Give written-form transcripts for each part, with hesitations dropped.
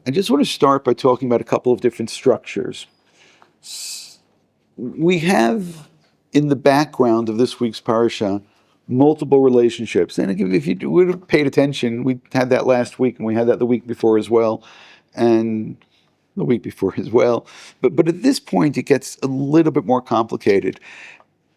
I just want to start by talking about a couple of different structures. We have in the background of this week's parasha multiple relationships. And if you would have paid attention, we had that last week and we had that the week before as well. And the week before as well. But at this point, it gets a little bit more complicated.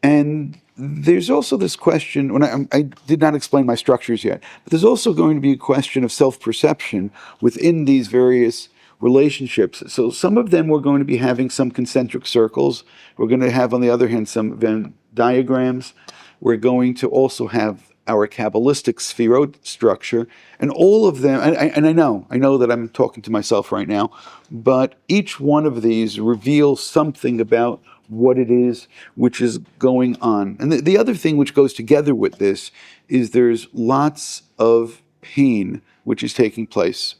And there's also this question, when I did not explain my structures yet, but there's also going to be a question of self-perception within these various relationships. So some of them we're going to be having some concentric circles. We're going to have, on the other hand, some Venn diagrams. We're going to also have our Kabbalistic Sfirot structure, and all of them, and I know that I'm talking to myself right now, but each one of these reveals something about what it is which is going on. And the other thing which goes together with this is there's lots of pain which is taking place.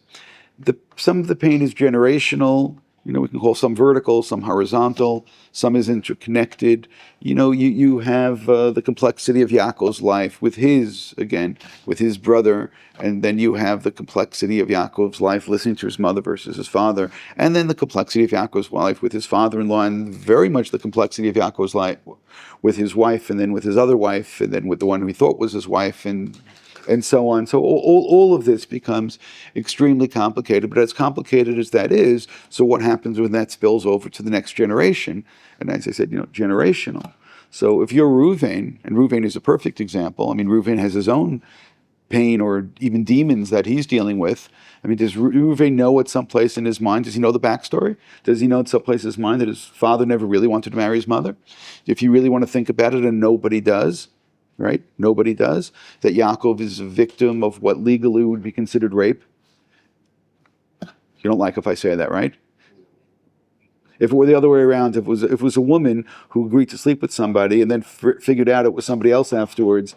Some of the pain is generational. We can call some vertical, some horizontal, some is interconnected. You have the complexity of Yaakov's life with his brother, and then you have the complexity of Yaakov's life listening to his mother versus his father, and then the complexity of Yaakov's life with his father-in-law, and very much the complexity of Yaakov's life with his wife, and then with his other wife, and then with the one who he thought was his wife, and so on. So all of this becomes extremely complicated, but as complicated as that is, so what happens when that spills over to the next generation? And as I said, generational. So if you're Reuven, and Reuven is a perfect example, Reuven has his own pain or even demons that he's dealing with. Does Reuven know at some place in his mind, does he know the backstory? Does he know at some place in his mind that his father never really wanted to marry his mother? If you really want to think about it, and nobody does, right? Nobody does. That Yaakov is a victim of what legally would be considered rape. You don't like if I say that, right? If it were the other way around, if it was a woman who agreed to sleep with somebody and then figured out it was somebody else afterwards,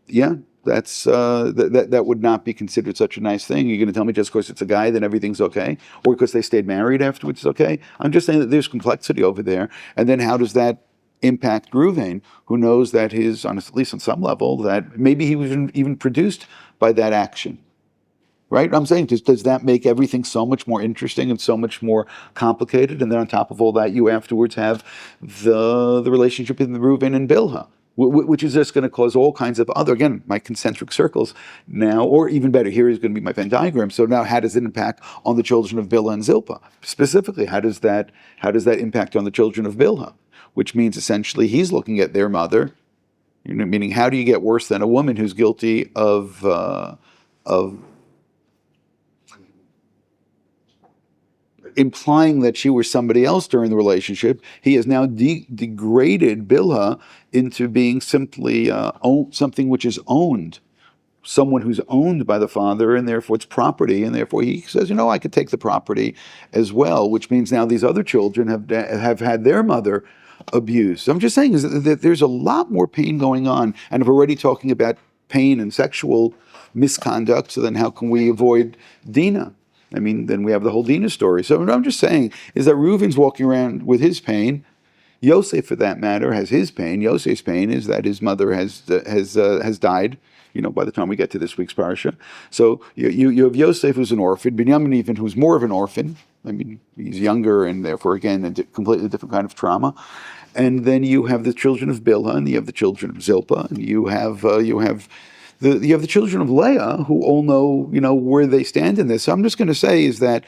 yeah, that would not be considered such a nice thing. You're going to tell me just because it's a guy, then everything's okay? Or because they stayed married afterwards, it's okay? I'm just saying that there's complexity over there. And then how does that impact Reuven, who knows that at least on some level, that maybe he was even produced by that action? Right? I'm saying, does that make everything so much more interesting and so much more complicated? And then on top of all that, you afterwards have the relationship in Reuven and Bilhah, which is just going to cause all kinds of other, again, my concentric circles now, or even better, here is going to be my Venn diagram. So now how does it impact on the children of Bilhah and Zilpah? Specifically, how does that impact on the children of Bilhah? Which means essentially he's looking at their mother, meaning how do you get worse than a woman who's guilty of implying that she was somebody else during the relationship? He has now degraded Bilhah into being simply something which is owned, someone who's owned by the father, and therefore it's property, and therefore he says, I could take the property as well, which means now these other children have had their mother abused. So I'm just saying is that there's a lot more pain going on, and if we're already talking about pain and sexual misconduct, so then how can we avoid Dinah? Then we have the whole Dinah story. So what I'm just saying is that Reuven's walking around with his pain. Yosef, for that matter, has his pain. Yosef's pain is that his mother has died, by the time we get to this week's parasha. So you have Yosef, who's an orphan, Binyamin even, who's more of an orphan. He's younger, and therefore, again, a completely different kind of trauma. And then you have the children of Bilhah, and you have the children of Zilpah, and you have the children of Leah, who all know, where they stand in this. So I'm just going to say is that,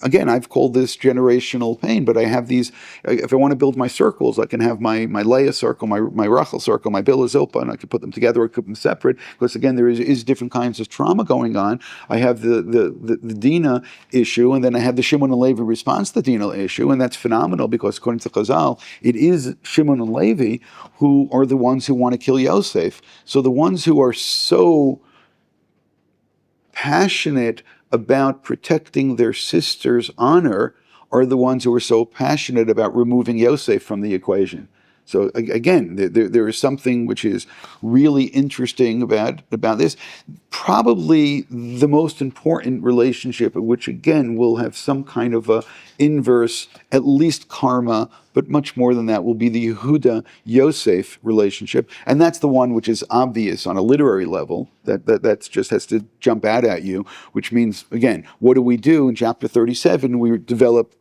again, I've called this generational pain, but I have these, if I want to build my circles, I can have my Leah circle, my Rachel circle, my Bilhah Zilpah, and I can put them together or keep them separate, because again, there is different kinds of trauma going on. I have the Dinah issue, and then I have the Shimon and Levi response to the Dinah issue, and that's phenomenal, because according to Chazal, it is Shimon and Levi who are the ones who want to kill Yosef. So the ones who are so passionate about protecting their sister's honor are the ones who are so passionate about removing Yosef from the equation. So again, there is something which is really interesting about this. Probably the most important relationship, which again will have some kind of a inverse, at least karma, but much more than that, will be the Yehuda Yosef relationship, and that's the one which is obvious on a literary level. That just has to jump out at you. Which means, again, what do we do in chapter 37? We develop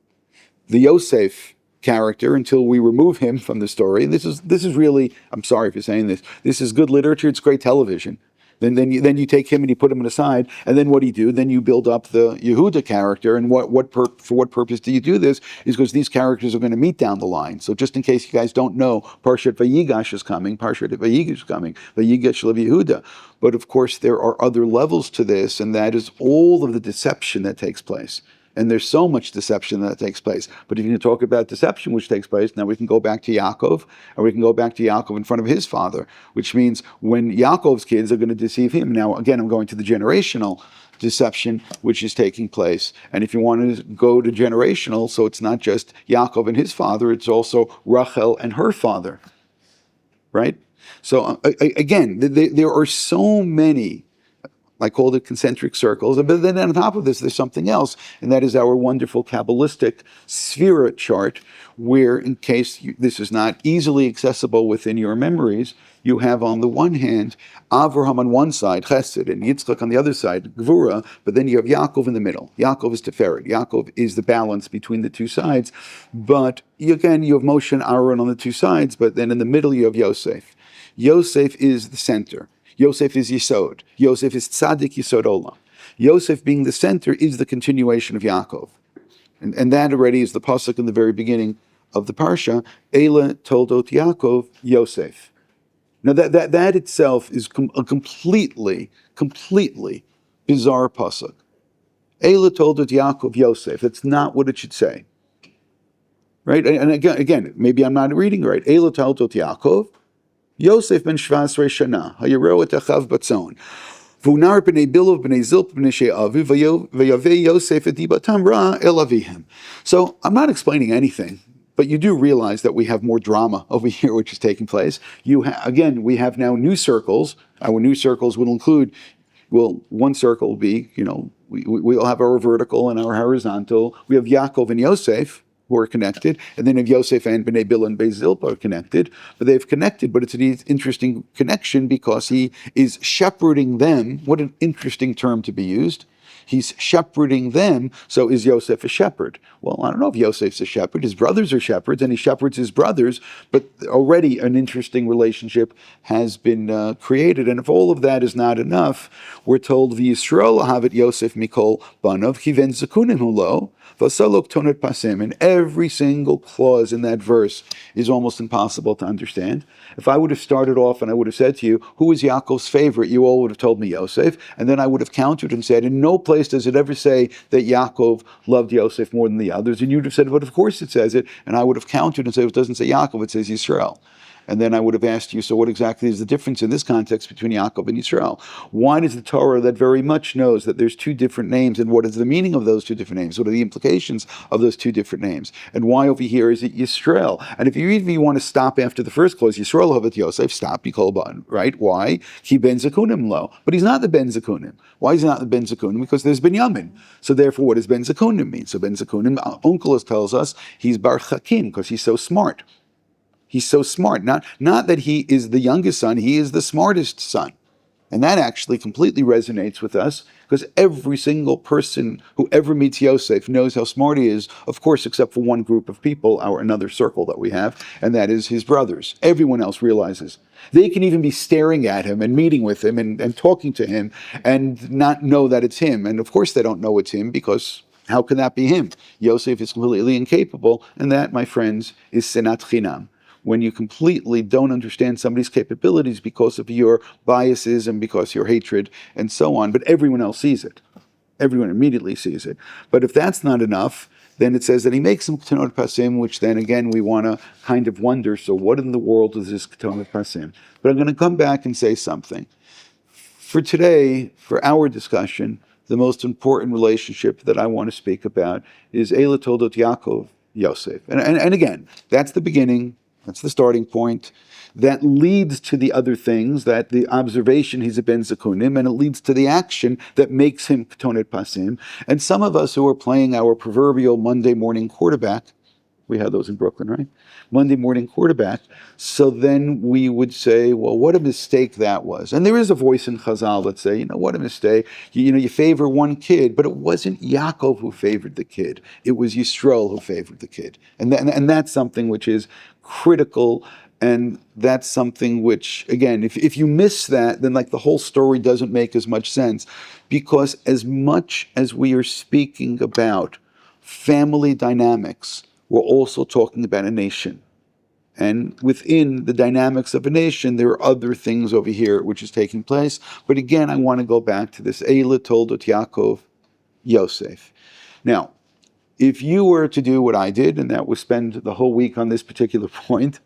the Yosef character until we remove him from the story. This is really, I'm sorry for saying this. This is good literature. It's great television. Then you take him and you put him aside, and then what do you do? Then you build up the Yehuda character, and for what purpose do you do this? Is because these characters are going to meet down the line. So just in case you guys don't know, Parshat Vayigash is coming. Parshat Vayigash is coming. Vayigash Lev Yehuda. But of course, there are other levels to this, and that is all of the deception that takes place. And there's so much deception that takes place. But if you talk about deception which takes place, now we can go back to Yaakov, and we can go back to Yaakov in front of his father, which means when Yaakov's kids are going to deceive him. Now, again, I'm going to the generational deception which is taking place. And if you want to go to generational, so it's not just Yaakov and his father, it's also Rachel and her father, right? So again, there are so many, I called it concentric circles. But then on top of this, there's something else, and that is our wonderful Kabbalistic Sphira chart, where in case this is not easily accessible within your memories, you have on the one hand, Avraham on one side, Chesed, and Yitzchak on the other side, Gvura, but then you have Yaakov in the middle. Yaakov is Tiferet. Yaakov is the balance between the two sides. But again, you have Moshe and Aaron on the two sides, but then in the middle you have Yosef. Yosef is the center. Yosef is Yisod. Yosef is Tzaddik Yisod Olam. Yosef being the center is the continuation of Yaakov. And that already is the pasuk in the very beginning of the Parsha, Eila Toldot Yaakov Yosef. Now that itself is a completely bizarre pasuk. Eila Toldot Yaakov Yosef. That's not what it should say. Right? And again, maybe I'm not reading right. Eila Toldot Yaakov Yosef ben Shvasrei Shana, Hayareu et Achav Batzon. V'unar b'nei Bilov b'nei Zilp b'nei She'avi v'yavei Yosef et dibatam ra el avihim. So I'm not explaining anything, but you do realize that we have more drama over here which is taking place. Again, we have now new circles. Our new circles will include, one circle will be, we'll have our vertical and our horizontal. We have Yaakov and Yosef, who are connected, and then if Yosef and Bnei Bil and Bnei Zilpa are connected, but they've connected, but it's an interesting connection because he is shepherding them. What an interesting term to be used. He's shepherding them, so is Yosef a shepherd? Well, I don't know if Yosef's a shepherd. His brothers are shepherds, and he shepherds his brothers, but already an interesting relationship has been created. And if all of that is not enough, we're told, V'Yisrael havet Yosef mikol banav kiven zakunim hulo, v'salok tonet pasem. And every single clause in that verse is almost impossible to understand. If I would have started off and I would have said to you, who is Yaakov's favorite? You all would have told me Yosef, and then I would have countered and said, in no place does it ever say that Yaakov loved Yosef more than the others. And you'd have said, but of course it says it. And I would have countered and said, it doesn't say Yaakov, it says Yisrael. And then I would have asked you, so what exactly is the difference in this context between Yaakov and Yisrael? Why does the Torah that very much knows that there's two different names, and what is the meaning of those two different names? What are the implications of those two different names? And why over here is it Yisrael? And if you even want to stop after the first clause, Yisrael havet Yosef, stop, Yikolban, right? Why? He ben Zakunim lo. But he's not the ben Zakunim. Why is he not the ben Zakunim? Because there's Binyamin. So therefore, what does ben Zakunim mean? So ben Zakunim, Onkelos tells us, he's Bar Chakim, because he's so smart. He's so smart. Not that he is the youngest son, he is the smartest son. And that actually completely resonates with us, because every single person who ever meets Yosef knows how smart he is, of course, except for one group of people, another circle that we have, and that is his brothers. Everyone else realizes. They can even be staring at him and meeting with him and talking to him and not know that it's him. And of course they don't know it's him, because how can that be him? Yosef is completely incapable, and that, my friends, is senat chinam. When you completely don't understand somebody's capabilities because of your biases and because of your hatred and so on, but everyone else sees it. Everyone immediately sees it. But if that's not enough, then it says that he makes some ketonot pasim, which then again we want to kind of wonder, so what in the world is this ketonot pasim? But I'm going to come back and say something. For today, for our discussion, the most important relationship that I want to speak about is Eila Toldot Yaakov Yosef. And again, that's the beginning. That's the starting point. That leads to the other things, that the observation, he's a ben zakunim, and it leads to the action that makes him ketonet pasim. And some of us who are playing our proverbial Monday morning quarterback, we have those in Brooklyn, right? Monday morning quarterback. So then we would say, well, what a mistake that was. And there is a voice in Chazal that say, what a mistake. You favor one kid, but it wasn't Yaakov who favored the kid. It was Yisrael who favored the kid. And that's something which is critical. And that's something which, again, if you miss that, then like the whole story doesn't make as much sense. Because as much as we are speaking about family dynamics, we're also talking about a nation. And within the dynamics of a nation, there are other things over here which is taking place. But again, I want to go back to this Eila toldot Yaakov Yosef. Now, if you were to do what I did, and that was spend the whole week on this particular point,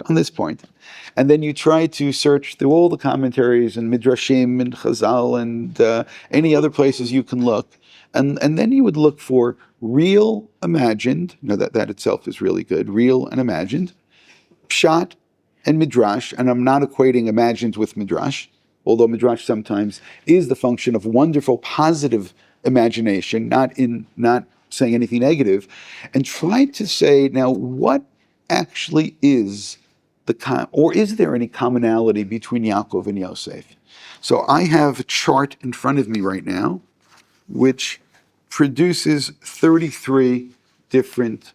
and then you try to search through all the commentaries and Midrashim and Chazal and any other places you can look, and then you would look for real imagined, that itself is really good, real and imagined, pshat and midrash, and I'm not equating imagined with midrash, although midrash sometimes is the function of wonderful, positive imagination, not saying anything negative, and try to say, now, what actually is or is there any commonality between Yaakov and Yosef? So I have a chart in front of me right now, which produces 33 different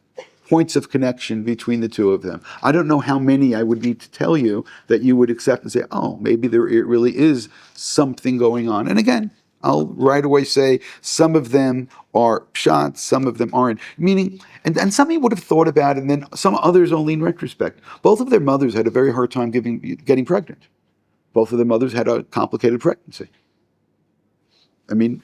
points of connection between the two of them. I don't know how many I would need to tell you that you would accept and say, oh, maybe it really is something going on. And again, I'll right away say some of them are pshat, some of them aren't. Meaning, and some of you would have thought about it, and then some others only in retrospect. Both of their mothers had a very hard time getting pregnant. Both of their mothers had a complicated pregnancy. I mean,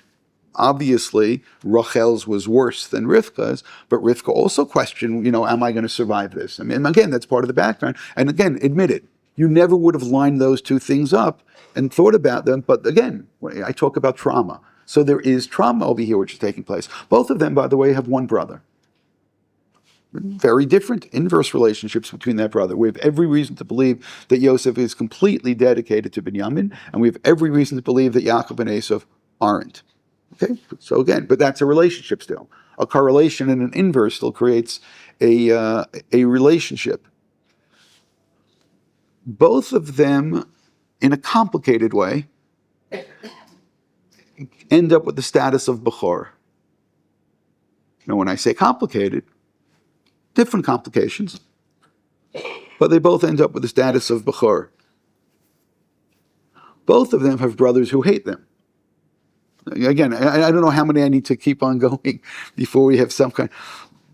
obviously, Rachel's was worse than Rivka's, but Rivka also questioned, am I going to survive this? I mean, again, that's part of the background. And again, admit it, you never would have lined those two things up and thought about them. But again, I talk about trauma. So there is trauma over here which is taking place. Both of them, by the way, have one brother. Very different, inverse relationships between that brother. We have every reason to believe that Yosef is completely dedicated to Binyamin, and we have every reason to believe that Yaakov and Esav aren't. Okay, so again, but that's a relationship still. A correlation and an inverse still creates a relationship. Both of them, in a complicated way, end up with the status of Bechor. Now, when I say complicated, different complications, but they both end up with the status of Bechor. Both of them have brothers who hate them. Again, I don't know how many I need to keep on going before we have some kind.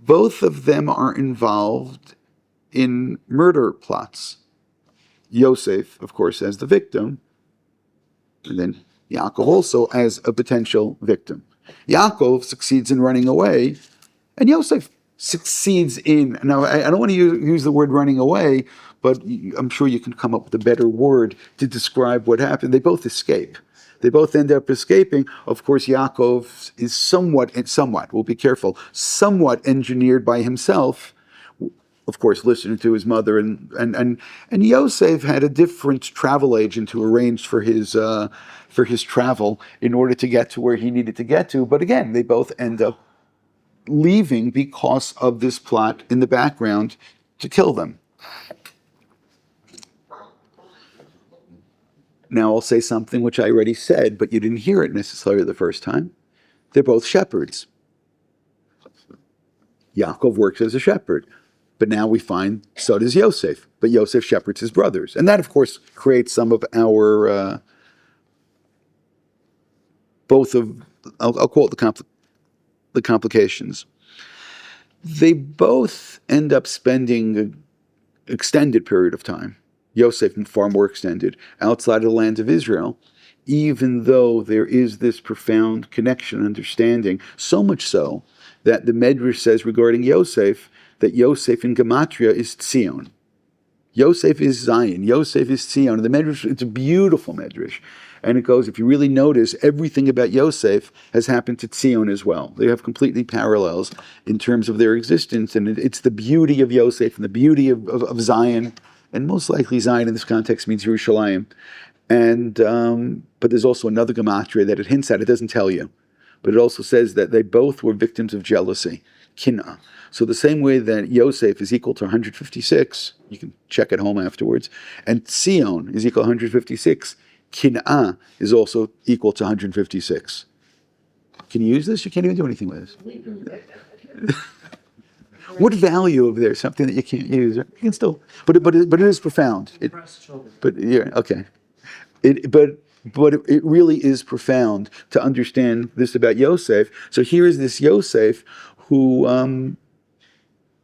Both of them are involved in murder plots. Yosef, of course, as the victim, and then Yaakov also as a potential victim. Yaakov succeeds in running away, and Yosef succeeds in, now I don't want to use the word running away, but I'm sure you can come up with a better word to describe what happened. They both escape. They both end up escaping. Of course, Yaakov is somewhat, we'll be careful, somewhat engineered by himself, of course, listening to his mother, and Yosef had a different travel agent who arranged for his travel in order to get to where he needed to get to. But again, they both end up leaving because of this plot in the background to kill them. Now I'll say something which I already said, but you didn't hear it necessarily the first time. They're both shepherds. Yaakov works as a shepherd. But now we find so does Yosef. But Yosef shepherds his brothers. And that, of course, creates some of our, I'll call it the complications. They both end up spending an extended period of time, Yosef far more extended, outside of the land of Israel, even though there is this profound connection and understanding, so much so that the Medrash says regarding Yosef, that Yosef in Gematria is Tzion. Yosef is Zion. Yosef is Tzion. The Medrash, it's a beautiful Medrash. And it goes, if you really notice, everything about Yosef has happened to Tzion as well. They have completely parallels in terms of their existence, and it's the beauty of Yosef and the beauty of Zion, and most likely Zion in this context means Yerushalayim. And but there's also another gematria that it hints at. It doesn't tell you, but it also says that they both were victims of jealousy, kinah. So the same way that Yosef is equal to 156, you can check at home afterwards, and Tzion is equal to 156, kinah is also equal to 156. Can you use this? You can't even do anything with this. What value of there? Something that you can't use? You can still, but it is profound. But yeah, okay. But it really is profound to understand this about Yosef. So here is this Yosef who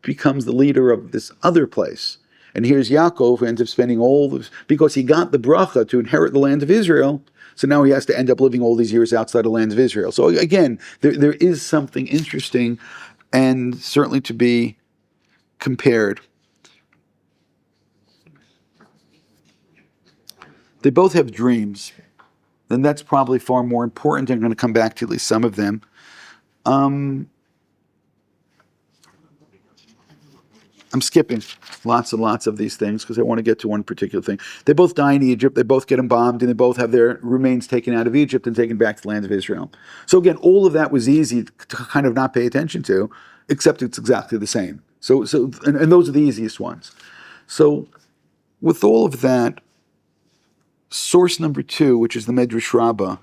becomes the leader of this other place. And here's Yaakov, who ends up spending all this, because he got the bracha to inherit the land of Israel, so now he has to end up living all these years outside the land of Israel. So again, there is something interesting and certainly to be compared. They both have dreams, and that's probably far more important. I'm going to come back to at least some of them. I'm skipping lots and lots of these things because I want to get to one particular thing. They both die in Egypt. They both get embalmed, and they both have their remains taken out of Egypt and taken back to the land of Israel. So again, all of that was easy to kind of not pay attention to, except it's exactly the same. And those are the easiest ones. So with all of that, source number 2, which is the Medrash Rabbah,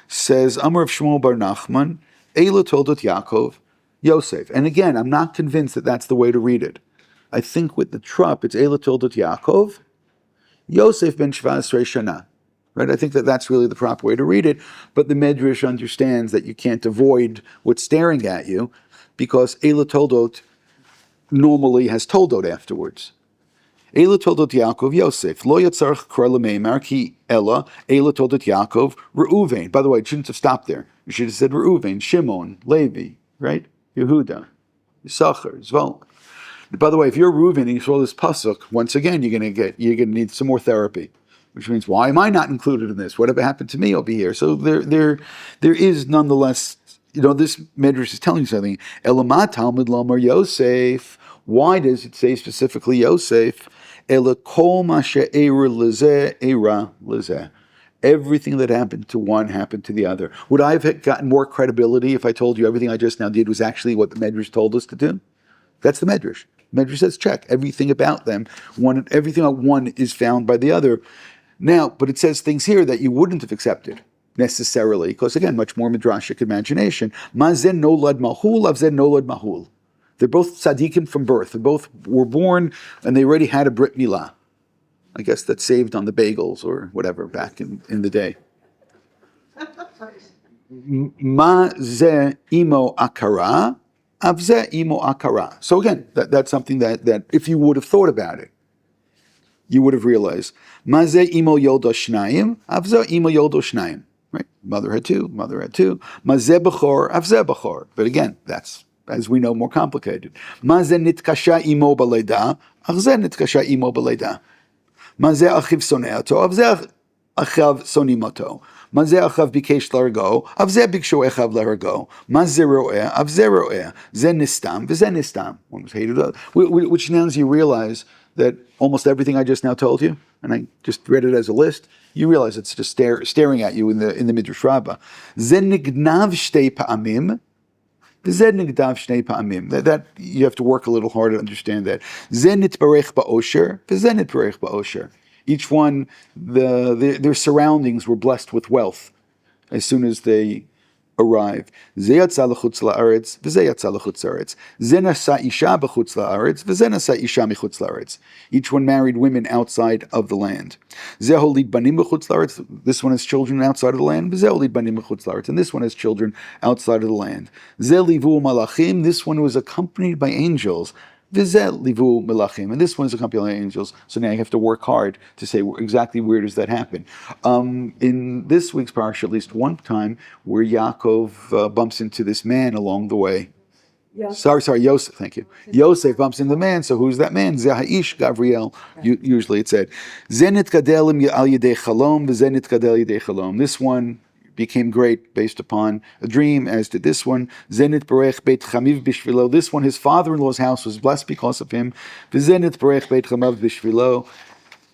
says, Amar of Shmuel bar Nachman, Eila toldot Yaakov, Yosef. And again, I'm not convinced that that's the way to read it. I think with the trup, it's Eila toldot Yaakov, Yosef ben Shva'asrei Shana. Right? I think that that's really the proper way to read it. But the Medrash understands that you can't avoid what's staring at you, because Eila toldot normally has toldot afterwards. Eila toldot Yaakov Yosef. Lo yatzarch krar l'meimar ki ella Eila toldot Yaakov Reuven. By the way, it shouldn't have stopped there. You should have said Reuven, Shimon, Levi, right? Yehuda, Yisachar, Zvolk. By the way, if you're Reuven and you saw this pasuk, once again you're gonna need some more therapy. Which means, why am I not included in this? Whatever happened to me, I'll be here. So there is nonetheless, this Medrash is telling you something. Elamat Talmud Lomar Yosef. Why does it say specifically Yosef? Elakol mashe eira lezeh eira lezeh. Everything that happened to one happened to the other. Would I have gotten more credibility if I told you everything I just now did was actually what the Medrash told us to do? That's the Medrash. Medrash says check everything about them. Everything about one is found by the other. Now, but it says things here that you wouldn't have accepted necessarily, because again, much more midrashic imagination. Mazen nolad mahul, avzen nolad mahul. They're both tzaddikim from birth. They both were born and they already had a brit milah. I guess that's saved on the bagels or whatever back in the day. Ma ze imo akara, avze imo akara. So again, that's something that if you would have thought about it, you would have realized. Ma ze imo yoldo shnayim, avze imo yoldo shnayim. Right? Mother had two. Ma ze bechor, avze bechor. But again, that's, as we know, more complicated. Ma ze nitkasha imo baleda, avze nitkasha imo baleda. Ma ze achiv soneato, avze achav sonimoto. Ma ze achav bikesh largo, avze bikshu echav largo. Ma ze ro'eh, avze ro'eh. Ze nistam, vze nistam. One was hated. Which now you realize that almost everything I just now told you, and I just read it as a list, you realize it's just staring at you in the Midrash Rabbah. Ze nignav shtei pa'amim. That you have to work a little hard to understand that. Each one, their surroundings were blessed with wealth as soon as they arrived. Each one married women outside of the land. This one has children outside of the land. And this one has children outside of the land. This one was accompanied by angels. And this one is accompanied by angels. So now you have to work hard to say exactly where does that happen. In this week's parsha, at least one time, where Yaakov bumps into this man along the way. Sorry, Yosef, thank you. Yosef bumps into the man, so who's that man? Ze ha'ish, Gabriel, usually it said. Zenit kadelim al yedei chalom, v'zenit kadel yedei chalom. This one became great based upon a dream, as did this one. Zenit berech beit chamiv bishvilo. This one, his father-in-law's house was blessed because of him. V'zenit berech beit chamiv bishvilo.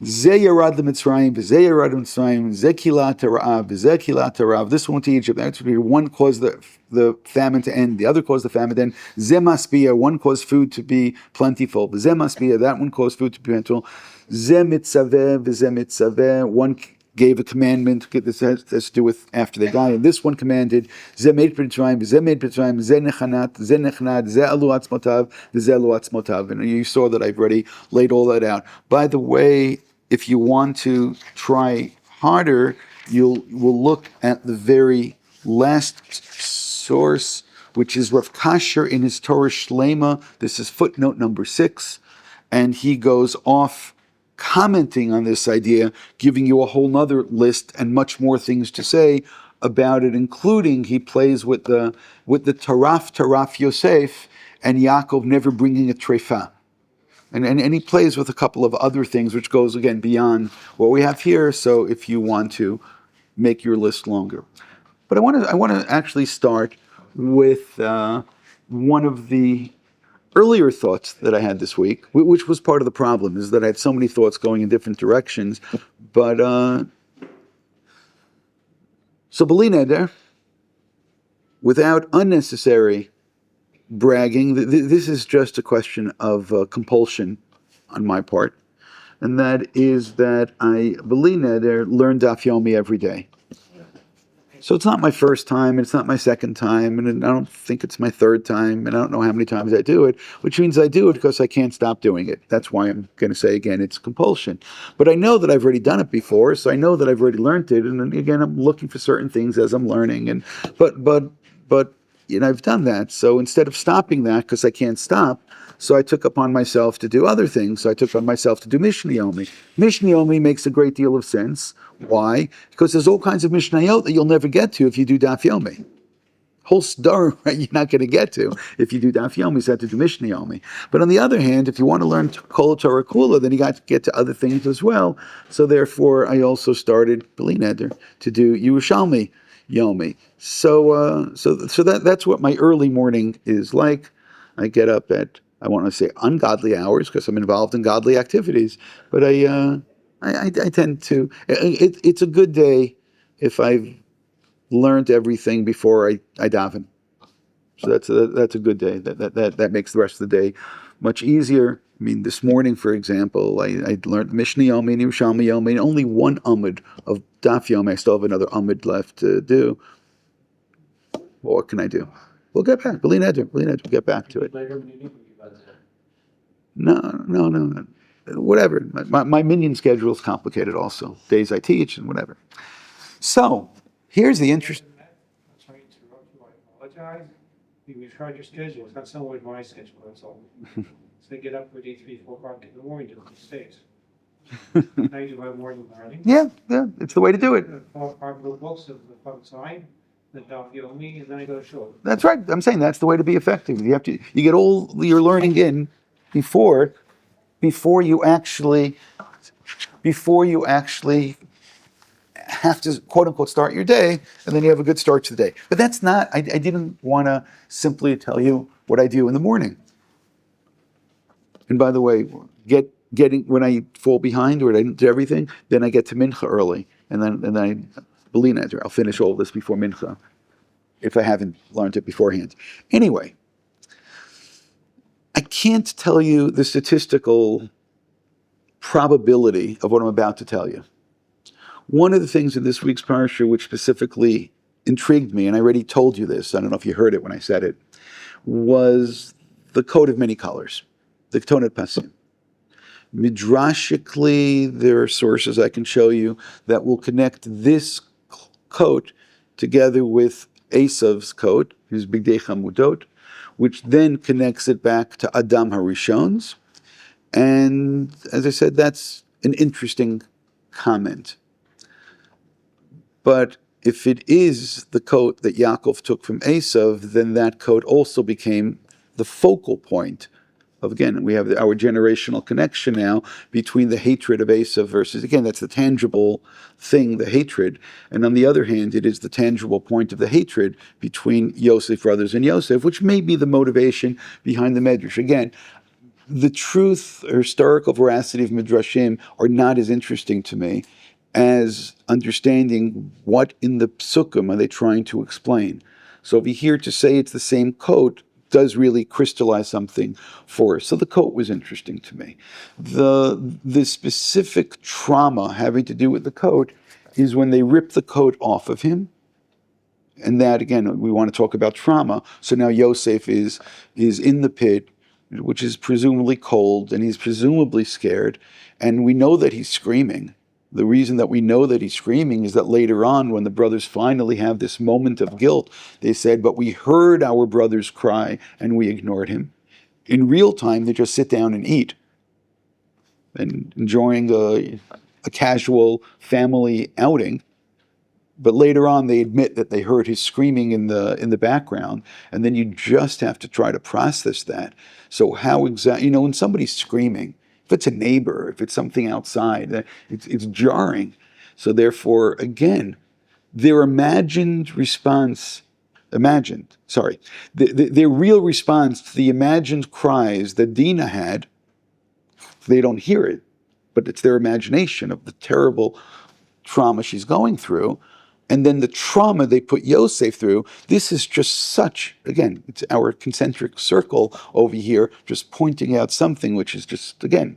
Ze yarad l'Mitzrayim, v'ze yarad l'Mitzrayim, ze kilat TORAH, v'ze kilat TORAH. This one to Egypt. That's one caused the famine to end. The other caused the famine to end. Ze masbiyah, one caused food to be plentiful. Ze masbiyah, that one caused food to be plentiful. Ze mitzaveh, v'ze mitzaveh, one gave a commandment. This has to do with after they die. And this one commanded, Ze meit b'Mitzrayim, Ze meit b'Mitzrayim, Ze nechanat, Ze nechanat, Ze alu atzmotav, Ze alu atzmotav. And you saw that I've already laid all that out. By the way, if you want to try harder, will look at the very last source, which is Rav Kasher in his Torah Shlema. This is footnote number 6, and he goes off commenting on this idea, giving you a whole nother list and much more things to say about it, including he plays with the Taraf Yosef and Yaakov never bringing a trefa. And he plays with a couple of other things, which goes, again, beyond what we have here, so if you want to make your list longer. But I want to actually start with one of the earlier thoughts that I had this week, which was part of the problem, is that I had so many thoughts going in different directions. But, so B'li Neder, without unnecessary bragging, this is just a question of compulsion on my part, and that is that I, B'li Neder, learn Daf Yomi every day. So it's not my first time, and it's not my second time, and I don't think it's my third time, and I don't know how many times I do it, which means I do it because I can't stop doing it. That's why I'm going to say again, it's compulsion. But I know that I've already done it before, so I know that I've already learned it, and then again, I'm looking for certain things as I'm learning, and but I've done that. So instead of stopping that, because I can't stop, so I took upon myself to do other things. So I took upon myself to do Mishnah Yomi makes a great deal of sense. Why? Because there's all kinds of Mishnayot that you'll never get to if you do Daf Yomi. Whole star, right, you're not going to get to if you do Daf Yomi, so you have to do Mishnah Yomi. But on the other hand, if you want to learn Kol Torah Kula, then you got to get to other things as well. So therefore, I also started B'li Neder to do Yerushalmi Yomi. So that's what my early morning is like. I get up at, I want to say, ungodly hours because I'm involved in godly activities. But I tend to. It's a good day if I've learned everything before I daven. So that's a good day. That makes the rest of the day much easier. I mean, this morning, for example, I learned Mishnah Yomi and Yerushalmi Yomi, and only one Amud of Daf Yomi. I still have another Amud left to do. Well, what can I do? We'll get back. B'li Neder, we'll get back to it. No. Whatever. My minion schedule is complicated also. Days I teach and whatever. So, here's the interest. I'm sorry to interrupt you. I apologize. We've tried your schedule. It's not so like my schedule, that's all. So I get up for 3, 4 o'clock in the morning to the States. Now you do my morning learning. Yeah, it's the way to do it. Our books of the public sign, the Daf Yomi, and then I go to shul. That's right. I'm saying that's the way to be effective. You get all your learning in before you actually have to quote unquote start your day, and then you have a good start to the day. But that's not. I didn't want to simply tell you what I do in the morning. And by the way, getting when I fall behind or I didn't do everything, then I get to mincha early, and then I B'li Neder. I'll finish all this before mincha if I haven't learned it beforehand. Anyway, I can't tell you the statistical probability of what I'm about to tell you. One of the things in this week's parsha which specifically intrigued me, and I already told you this, I don't know if you heard it when I said it, was the coat of many colors, the Ketonet Pasim. Midrashically, there are sources I can show you that will connect this coat together with Esav's coat, his Bigdei Chamudot, which then connects it back to Adam HaRishon's. And as I said, that's an interesting comment. But if it is the coat that Yaakov took from Esav, then that coat also became the focal point of, again, we have our generational connection now between the hatred of Esav versus, again, that's the tangible thing, the hatred. And on the other hand, it is the tangible point of the hatred between Yosef brothers and Yosef, which may be the motivation behind the Medrash. Again, the truth or historical veracity of Midrashim are not as interesting to me as understanding what in the psukim are they trying to explain. So over here to say it's the same coat does really crystallize something for us. So the coat was interesting to me. The specific trauma having to do with the coat is when they rip the coat off of him. And that, again, we want to talk about trauma. So now Yosef is in the pit, which is presumably cold, and he's presumably scared. And we know that he's screaming. The reason that we know that he's screaming is that later on, when the brothers finally have this moment of guilt, they said, but we heard our brothers cry and we ignored him. In real time, they just sit down and eat and enjoying a casual family outing. But later on, they admit that they heard his screaming in the background, and then you just have to try to process that. So how exactly, when somebody's screaming, if it's a neighbor, if it's something outside, it's jarring. So therefore, again, their imagined response, their real response to the imagined cries that Dinah had, they don't hear it, but it's their imagination of the terrible trauma she's going through. And then the trauma they put Yosef through, this is just such, again, it's our concentric circle over here, just pointing out something which is just, again,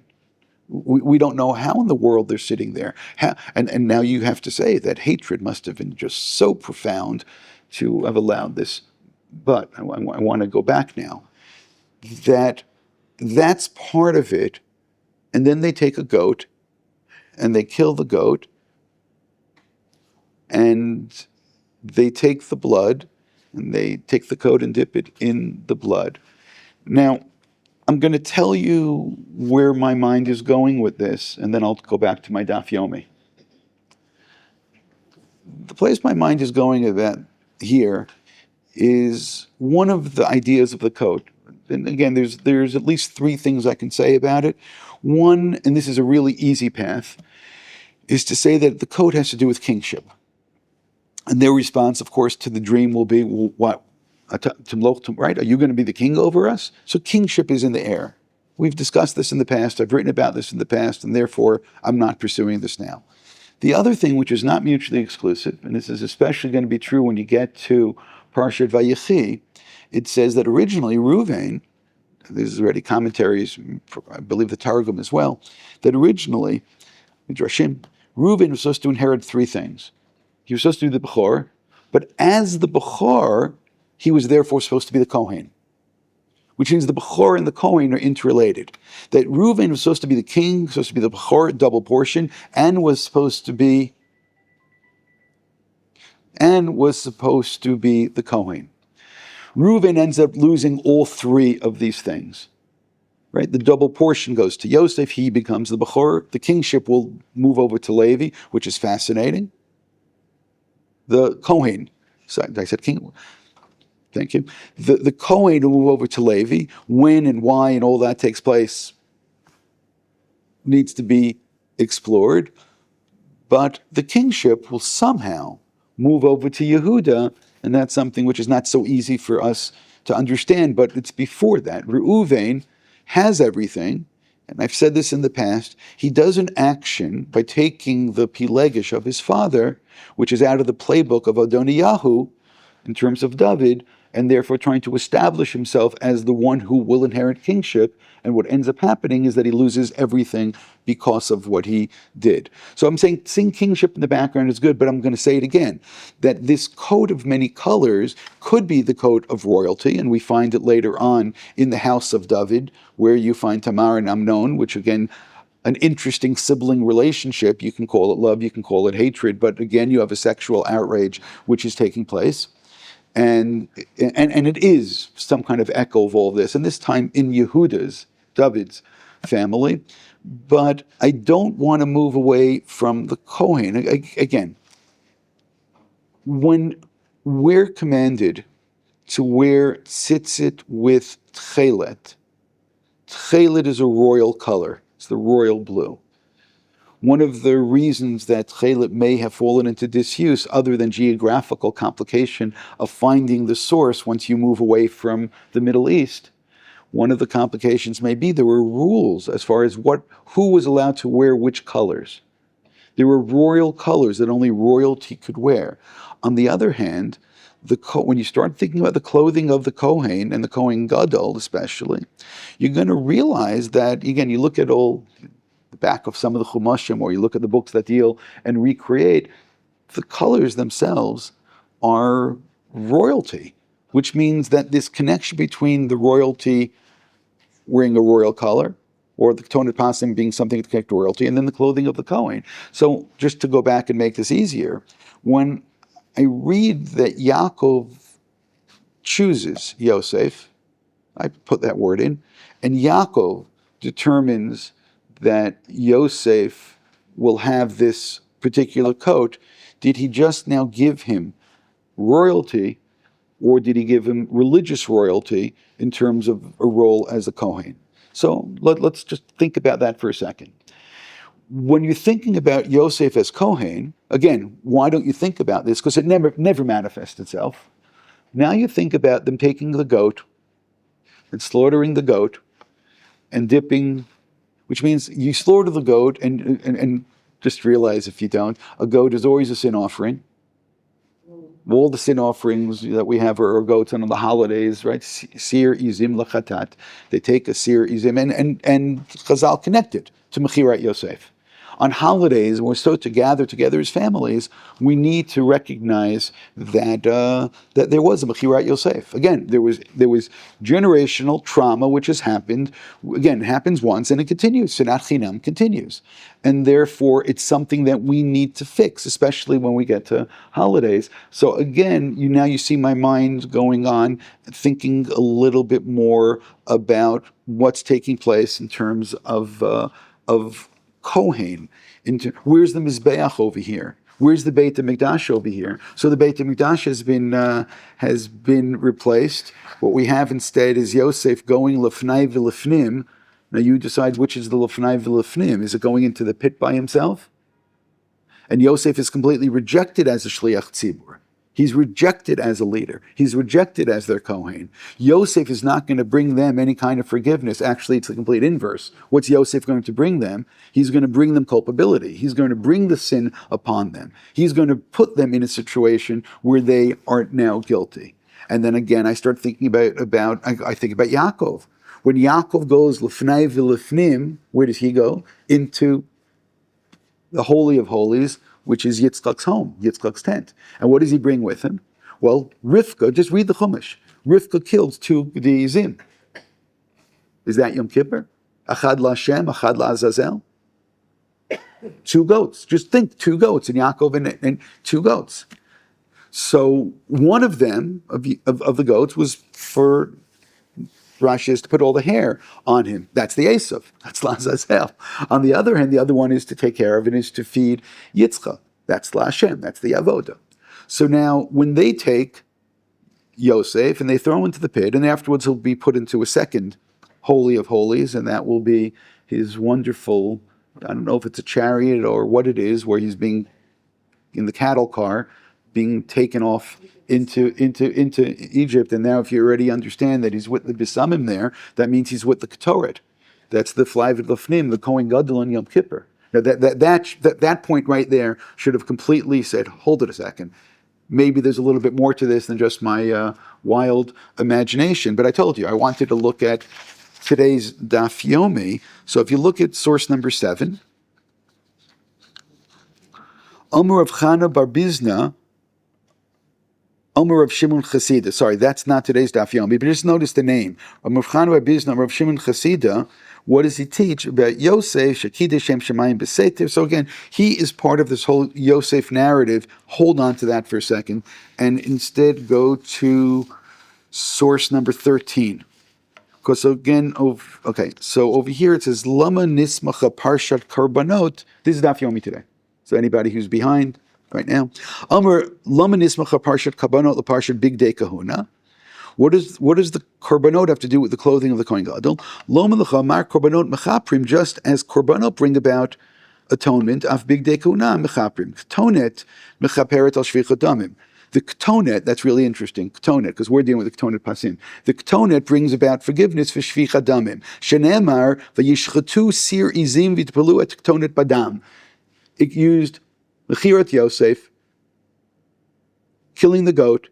we don't know how in the world they're sitting there. And now you have to say that hatred must have been just so profound to have allowed this. But I want to go back now. That's part of it. And then they take a goat and they kill the goat. And they take the blood, and they take the coat and dip it in the blood. Now, I'm going to tell you where my mind is going with this, and then I'll go back to my Daf Yomi. The place my mind is going about here is one of the ideas of the coat. And again, there's at least three things I can say about it. One, and this is a really easy path, is to say that the coat has to do with kingship. And their response, of course, to the dream will be, well, what? Right? Are you going to be the king over us? So kingship is in the air. We've discussed this in the past. I've written about this in the past, and therefore I'm not pursuing this now. The other thing, which is not mutually exclusive, and this is especially going to be true when you get to Parshat Vayechi, it says that originally Reuven, there's already commentaries, I believe the Targum as well, that originally, Midrashim, Reuven was supposed to inherit three things. He was supposed to be the Bechor, but as the Bechor, he was therefore supposed to be the Kohen, which means the Bechor and the Kohen are interrelated. That Reuven was supposed to be the king, supposed to be the Bechor, double portion, and was supposed to be the Kohen. Reuven ends up losing all three of these things. Right? The double portion goes to Yosef, he becomes the Bechor. The kingship will move over to Levi, which is fascinating. The Kohen, sorry, I said king. Thank you. The Kohen will move over to Levi. When and why and all that takes place needs to be explored. But the kingship will somehow move over to Yehuda, and that's something which is not so easy for us to understand, but it's before that. Reuven has everything, and I've said this in the past, he does an action by taking the Pilegish of his father, which is out of the playbook of Adoniyahu, in terms of David, and therefore trying to establish himself as the one who will inherit kingship. And what ends up happening is that he loses everything because of what he did. So I'm saying seeing kingship in the background is good, but I'm going to say it again, that this coat of many colors could be the coat of royalty, and we find it later on in the house of David, where you find Tamar and Amnon, which again, an interesting sibling relationship. You can call it love, you can call it hatred, but again, you have a sexual outrage which is taking place. And it is some kind of echo of all this, and this time in Yehuda's, David's family. But I don't want to move away from the Kohen. Again, when we're commanded to wear tzitzit with tchelet. Tchelet is a royal color. It's the royal blue. One of the reasons that tchelet may have fallen into disuse, other than geographical complication of finding the source once you move away from the Middle East, one of the complications may be there were rules as far as who was allowed to wear which colors. There were royal colors that only royalty could wear. On the other hand, when you start thinking about the clothing of the Kohen and the Kohen Gadol especially, you're going to realize that, again, you look at all the back of some of the Chumashim, or you look at the books that deal and recreate, the colors themselves are royalty, which means that this connection between the royalty wearing a royal color, or the Ketonat Pasim being something to connect to royalty, and then the clothing of the Kohen. So just to go back and make this easier, when I read that Yaakov chooses Yosef, I put that word in, and Yaakov determines that Yosef will have this particular coat, did he just now give him royalty, or did he give him religious royalty in terms of a role as a Kohen? So let's just think about that for a second. When you're thinking about Yosef as Kohen, again, why don't you think about this? Because it never manifests itself. Now you think about them taking the goat and slaughtering the goat and dipping, which means you slaughter the goat and just realize, if you don't, a goat is always a sin offering. All the sin offerings that we have are goats on the holidays, right? Sir izim lachatat. They take a sir izim, and Chazal connected to Mechirat Yosef. On holidays, when we're so to gather together as families, we need to recognize that that there was a Mechirat Yosef. Again, there was generational trauma which has happened. Again, it happens once and it continues. Sinat Chinam continues, and therefore it's something that we need to fix, especially when we get to holidays. So again, now you see my mind going on, thinking a little bit more about what's taking place in terms of Kohen. Where's the Mizbeach over here? Where's the Beit HaMikdash over here? So the Beit HaMikdash has been replaced. What we have instead is Yosef going lefnai v'lefnim. Now you decide which is the lefnai v'lefnim. Is it going into the pit by himself? And Yosef is completely rejected as a shliach tzibur. He's rejected as a leader. He's rejected as their Kohen. Yosef is not going to bring them any kind of forgiveness. Actually, it's the complete inverse. What's Yosef going to bring them? He's going to bring them culpability. He's going to bring the sin upon them. He's going to put them in a situation where they are now guilty. And then again, I start thinking about I think about Yaakov. When Yaakov goes lefnai v'lefnim, where does he go? Into the Holy of Holies, which is Yitzchak's home, Yitzchak's tent. And what does he bring with him? Well, Rivka, just read the Chumash. Rivka kills 2 Geizim. Is that Yom Kippur? Achad LaHashem, Achad LaAzazel? 2 goats. Just think, 2 goats, and Yaakov and 2 goats. So one of them, of the goats, was for Rashi is to put all the hair on him. That's the Esav. That's LaZazel. On the other hand, the other one is to take care of and is to feed Yitzchak. That's LaHashem. That's the Avodah. So now, when they take Yosef and they throw him into the pit, and afterwards he'll be put into a second Holy of Holies, and that will be his wonderful, I don't know if it's a chariot or what it is, where he's being in the cattle car, being taken off into Egypt, and now if you already understand that he's with the Bisamim there, that means he's with the Ketoret. That's the Flavid Lefnim, the Kohen Gadol and Yom Kippur. Now that point right there should have completely said, hold it a second. Maybe there's a little bit more to this than just my wild imagination. But I told you, I wanted to look at today's Daf Yomi. So if you look at source number 7, Omer of Chana Bar Bizna, Omer of Shimon Chasida. Sorry, that's not today's Daf Yomi, but just notice the name. Omer of Chana Bar Bizna, Omer of Shimon Chasida. What does he teach about Yosef, Shekida Shem Shemayim Beseter? So again, he is part of this whole Yosef narrative. Hold on to that for a second, and instead go to source number 13. Because so again, so over here it says, Lama Nismacha Parshat Karbanot. This is Daf Yomi today. So anybody who's behind right now. Amr Lama Nismacha Parshat Karbanot LaParshat Big Day Kahuna. What does the korbanot have to do with the clothing of the Kohen Gadol? Lo melacha mar korbanot mechaprim, just as korbanot bring about atonement, af bigdei kuna mechaprim. Ketonet mechaperet al shvichot damim. The ketonet, that's really interesting, ketonet, because we're dealing with the ketonet pasim. The ketonet brings about forgiveness for shvicha damim. Shenemar v'yishchatu sir izim v'tpalu et ketonet badam. It used mechirat Yosef, killing the goat,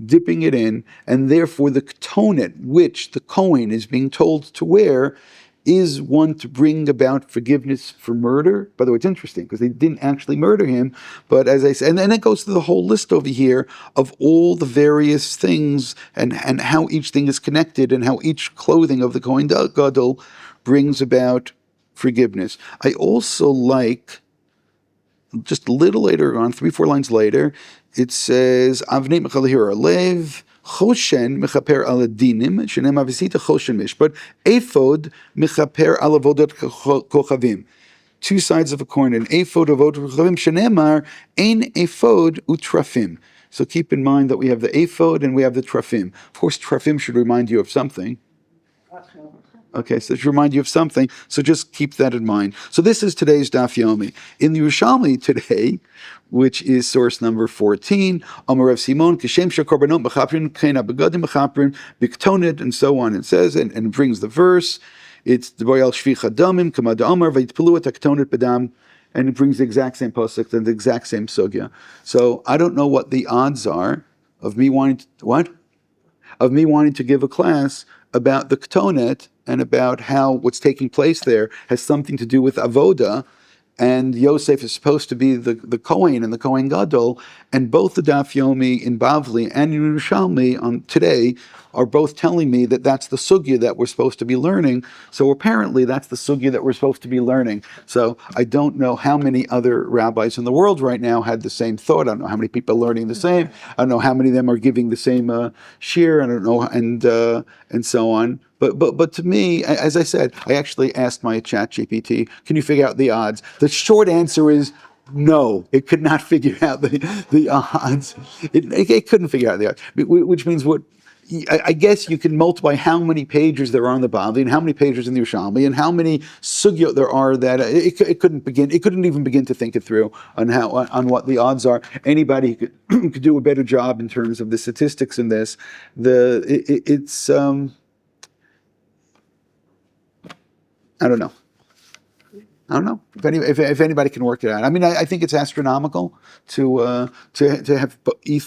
dipping it in, and therefore the ketonet, which the Kohen is being told to wear, is one to bring about forgiveness for murder. By the way, it's interesting because they didn't actually murder him, but as I said, and then it goes through the whole list over here of all the various things and how each thing is connected and how each clothing of the Kohen Gadol brings about forgiveness. I also like, just a little later on, 3-4 lines later, it says, Avnei mechalahir alev, Choshen mechaper al adinim, shenem avisita choshen mishpat, ephod mechaper al avodat kochavim. Two sides of a coin, an ephod avodat kochavim, shenemar ein ephod utrafim. So keep in mind that we have the ephod and we have the trafim. Of course, trafim should remind you of something. Okay, so to remind you of something, so just keep that in mind. So this is today's Daf Yomi. In the Yerushalmi today, which is source number 14, Amar Rav Simon, Kishem Shekorbanot Mechaprin, Kena Begadim Mechaprin, Biktoned, and so on. It says, and it brings the verse, it's the Boyal Shvicha Damim, Kamad Amar, Vaitpelu et Aktonet Bedam, and it brings the exact same pasuk and the exact same sugya. So I don't know what the odds are of me wanting to give a class about the Ketonet and about how what's taking place there has something to do with Avoda, and Yosef is supposed to be the Kohen and the Kohen Gadol, and both the Daf Yomi in Bavli and in Yerushalmi on today are both telling me that that's the sugya that we're supposed to be learning. So apparently that's the sugya that we're supposed to be learning. So I don't know how many other rabbis in the world right now had the same thought. I don't know how many people are learning the same. I don't know how many of them are giving the same shir. I don't know, and so on. But to me, as I said, I actually asked my chat GPT, can you figure out the odds? The short answer is no, it could not figure out the odds. It couldn't figure out the odds, which means what? I guess you can multiply how many pages there are in the Bavli and how many pages in the Yerushalmi and how many sugyot there are that it couldn't even begin to think it through on what the odds are. Anybody could do a better job in terms of the statistics in this. It's I don't know. If anybody can work it out. I mean, I think it's astronomical to have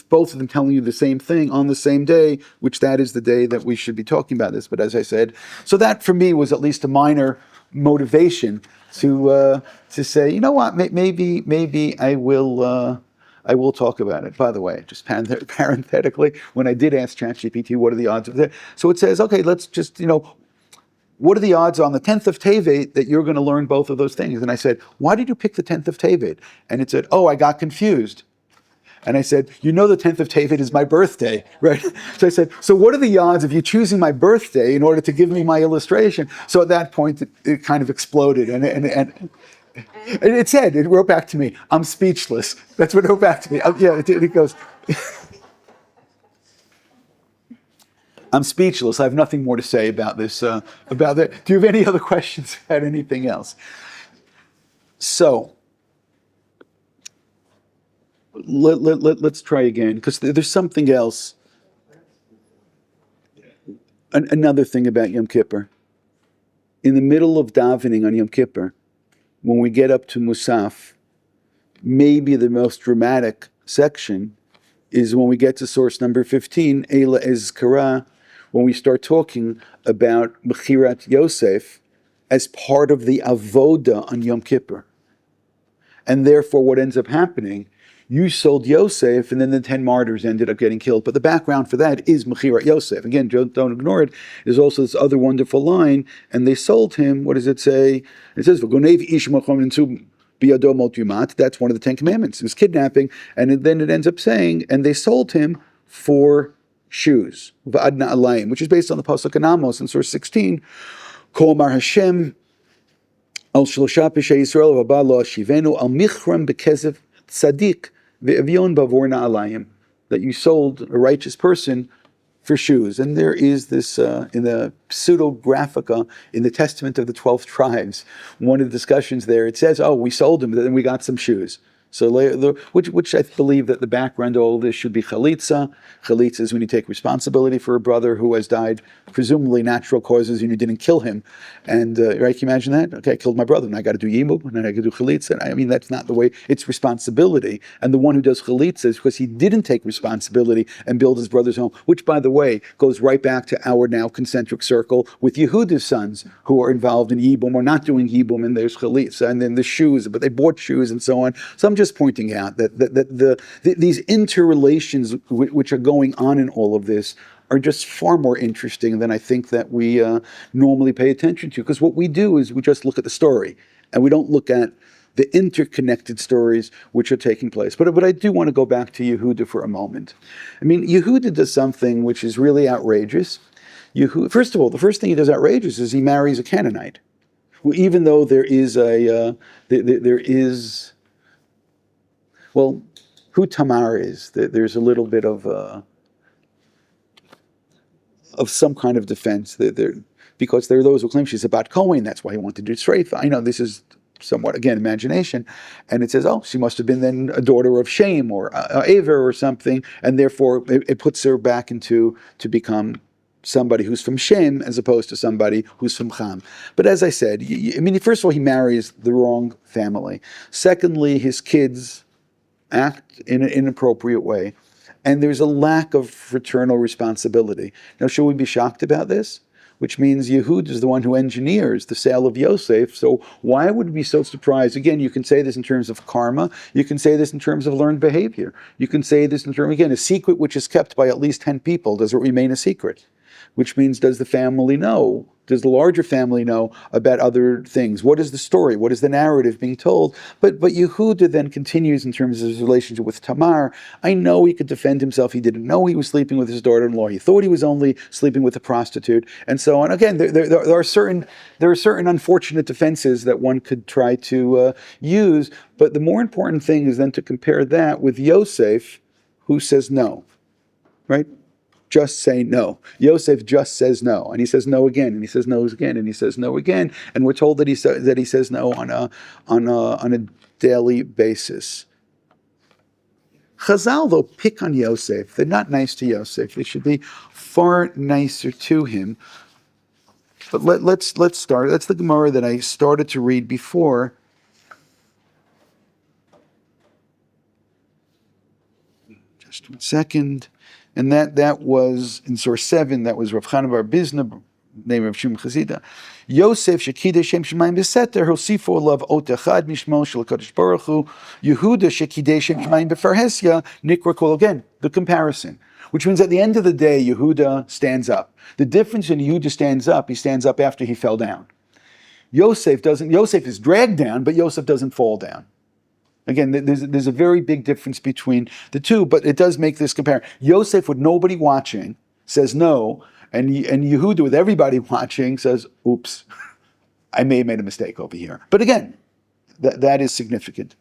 both of them telling you the same thing on the same day, which that is the day that we should be talking about this. But as I said, so that for me was at least a minor motivation to say, you know what, maybe I will talk about it. By the way, just parenthetically, when I did ask ChatGPT, what are the odds of that? So it says, okay, let's just, what are the odds on the 10th of Tevet that you're going to learn both of those things? And I said, why did you pick the 10th of Tevet? And it said, oh, I got confused. And I said, the 10th of Tevet is my birthday, right? So I said, so what are the odds of you choosing my birthday in order to give me my illustration? So at that point, it kind of exploded. And it wrote back to me, I'm speechless. That's what it wrote back to me. It goes... I'm speechless. I have nothing more to say about this. About that. Do you have any other questions about anything else? So let's try again, because there's something else. Another thing about Yom Kippur. In the middle of davening on Yom Kippur, when we get up to Musaf, maybe the most dramatic section is when we get to source number 15, Eila Ezkara, when we start talking about Mechirat Yosef as part of the Avoda on Yom Kippur. And therefore what ends up happening, you sold Yosef and then the 10 martyrs ended up getting killed. But the background for that is Mechirat Yosef. Again, don't ignore it. There's also this other wonderful line, and they sold him, what does it say? It says, V'gonev ish machom biyado mot yumat. That's one of the 10 commandments. It was kidnapping. And then it ends up saying, and they sold him for shoes, v'adna alayim, which is based on the pasuk in Amos in source 16. Kol Amar Hashem al shlosha peshei Yisrael v'aba lo ashivenu al michram bekesev tzadik ve'evion bavor na'alayim, that you sold a righteous person for shoes. And there is this, in the pseudo-graphica in the Testament of the 12 tribes, one of the discussions there, it says, oh, we sold them, then we got some shoes. So, which I believe that the background to all of this should be chalitza. Chalitza is when you take responsibility for a brother who has died, presumably natural causes, and you didn't kill him. And, right, can you imagine that? Okay, I killed my brother, and I got to do yibum, and then I got to do chalitza. I mean, that's not the way, it's responsibility. And the one who does chalitza is because he didn't take responsibility and build his brother's home, which, by the way, goes right back to our now concentric circle with Yehuda's sons who are involved in yibum or not doing yibum, and there's chalitza, and then the shoes, but they bought shoes and so on. So I'm just pointing out that these interrelations which are going on in all of this are just far more interesting than I think that we normally pay attention to. Because what we do is we just look at the story, and we don't look at the interconnected stories which are taking place. But I do want to go back to Yehuda for a moment. I mean, Yehuda does something which is really outrageous. First of all, the first thing he does outrageous is he marries a Canaanite. Well, even though there is well, who Tamar is, there's a little bit of some kind of defense because there are those who claim she's a bat Cohen, that's why he wanted to do Sreifa. I know this is somewhat, again, imagination, and it says, oh, she must have been then a daughter of Shem or Aver or something, and therefore it puts her back to become somebody who's from Shem as opposed to somebody who's from Ham. But as I said, I mean, first of all, he marries the wrong family. Secondly, his kids act in an inappropriate way. And there's a lack of fraternal responsibility. Now, should we be shocked about this? Which means Yehud is the one who engineers the sale of Yosef. So why would we be so surprised? Again, you can say this in terms of karma. You can say this in terms of learned behavior. You can say this in terms, again, a secret which is kept by at least 10 people. Does it remain a secret? Which means, does the family know? Does the larger family know about other things? What is the story? What is the narrative being told? But Yehuda then continues in terms of his relationship with Tamar. I know he could defend himself. He didn't know he was sleeping with his daughter-in-law. He thought he was only sleeping with a prostitute, and so on. Again, there are certain unfortunate defenses that one could try to use. But the more important thing is then to compare that with Yosef, who says no, right? Just say no. Yosef just says no, and he says no again, and he says no again, and he says no again, and we're told that he says no on a daily basis. Chazal, though, pick on Yosef. They're not nice to Yosef. They should be far nicer to him. But let's start. That's the Gemara that I started to read before. Just 1 second. And that was in source 7. That was Rav Chana bar Bizna, name of Shum Chazida. Yosef shekidei Shem Shemayim beseter hosifo lav ot echad mishmo shel Kadosh Baruch Hu. Yehuda shekidei Shem Shemayim befarhesia nikra kol. Again, the comparison, which means at the end of the day, Yehuda stands up. The difference in Yehuda stands up, he stands up after he fell down. Yosef doesn't. Yosef is dragged down, but Yosef doesn't fall down. Again, there's a very big difference between the two, but it does make this comparison. Yosef, with nobody watching, says no, and Yehuda, with everybody watching, says, oops, I may have made a mistake over here. But again, that is significant.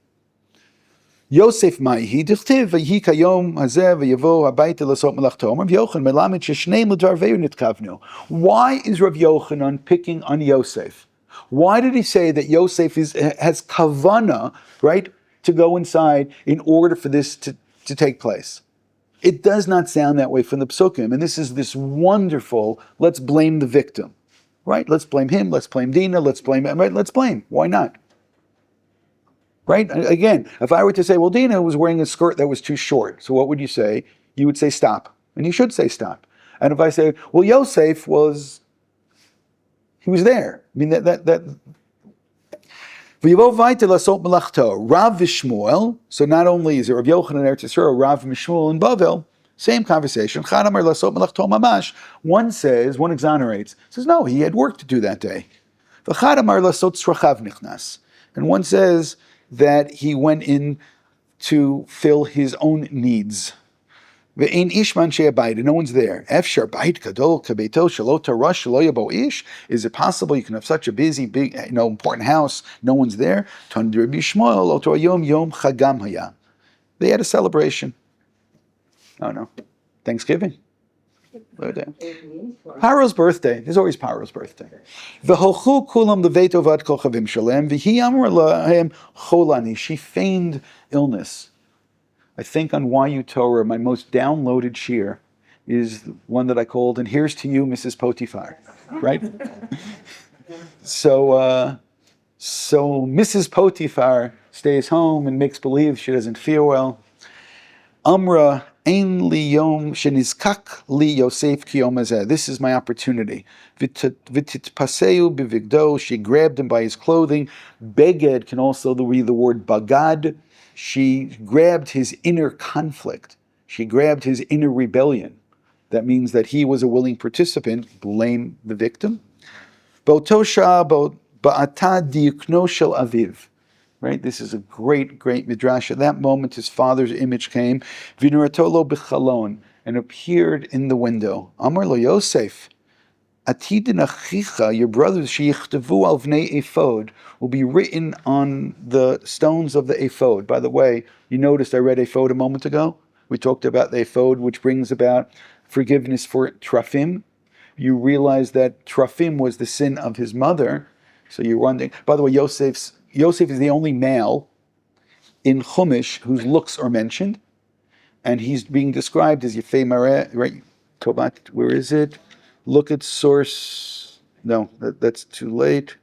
Yosef Maihi dichtiv v'yi kayom hazeh v'yavo habayta lasot melachto. Rav Yochanan melamed sheshneim l'darveu nitkavnu. Why is Rav Yochanan picking on Yosef? Why did he say that Yosef has kavana, right, to go inside in order for this to take place? It does not sound that way from the Psukim, and this is this wonderful, let's blame the victim, right? Let's blame him, let's blame Dina, let's blame him, right? Let's blame. Why not? Right? Again, if I were to say, well, Dina was wearing a skirt that was too short, so what would you say? You would say stop, and you should say stop. And if I say, well, Yosef was there. I mean, that Rav Vishmuel, so not only is it Rav Yochanan in Eretz Yisrael, Rav Vishmuel in Bavel, same conversation. One says, one exonerates, says, no, he had work to do that day. And one says that he went in to fill his own needs. Ve'ein ishman she'abayit, no one's there. Efshar bayit gadol kabeito shelo TORAH shelo yabo ish. Is it possible you can have such a busy, big, important house, no one's there? Tan Rabbi Shmuel lo Torah yom chagam haya. They had a celebration. Oh no, Thanksgiving. Paro's birthday. There's always Paro's birthday. V'holchu kulam leveto vad kochavim shalem v'hi amar lahem cholani. She feigned illness. I think on OUisrael, my most downloaded shir is one that I called, and here's to you, Mrs. Potiphar, right? So Mrs. Potiphar stays home and makes believe she doesn't feel well. Amra ein li yom shenizkak li Yosef ki yom hazeh. This is my opportunity. V'titpaseu bivigdo. She grabbed him by his clothing. Beged can also be the word bagad. She grabbed his inner conflict. She grabbed his inner rebellion. That means that he was a willing participant. Blame the victim. Ba'oto sha'ah ba'ata diukno shel aviv. Right? This is a great, great midrash. At that moment, his father's image came, v'nuratolo b'chalon, and appeared in the window. Amar lo Yosef, atidin achicha, your brothers, sheyichtavu al vnei ephod, will be written on the stones of the ephod. By the way, you noticed I read ephod a moment ago. We talked about the ephod, which brings about forgiveness for trafim. You realize that trafim was the sin of his mother. So you're wondering. By the way, Yosef is the only male in Chumash whose looks are mentioned, and he's being described as Yefei Mareh, right? Tobat, where is it? Look at source. No, that's too late.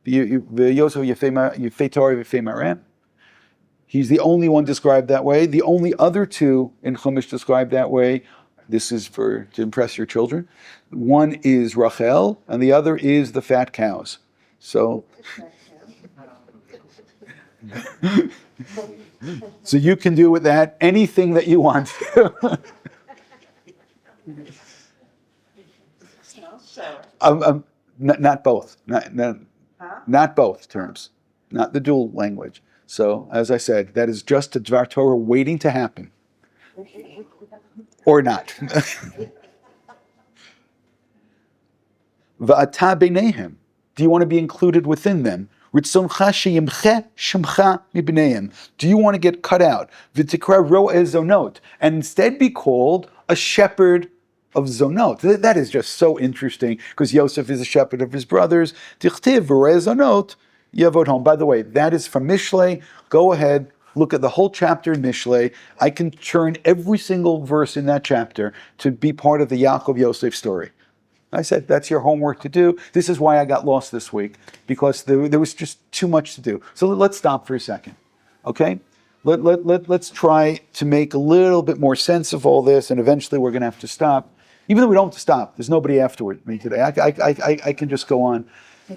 Yosef Yefei Torah Yefei Mareh. He's the only one described that way. The only other two in Chumash described that way. This is to impress your children. One is Rachel, and the other is the fat cows. So you can do with that anything that you want. Not both. Not both terms. Not the dual language. So, as I said, that is just a Dvar Torah waiting to happen. Or not. Va'ata b'neihem. Do you want to be included within them? Do you want to get cut out? V'tikra ro'eh zonot. And instead be called a shepherd of zonot. That is just so interesting, because Yosef is a shepherd of his brothers. Tichtiv ro'eh zonot yavod home. By the way, that is from Mishlei. Go ahead, look at the whole chapter in Mishlei. I can turn every single verse in that chapter to be part of the Yaakov Yosef story. I said, that's your homework to do. This is why I got lost this week, because there was just too much to do. So let's stop for a second, okay? Let's try to make a little bit more sense of all this, and eventually we're going to have to stop. Even though we don't have to stop, there's nobody afterward me today. I can just go on.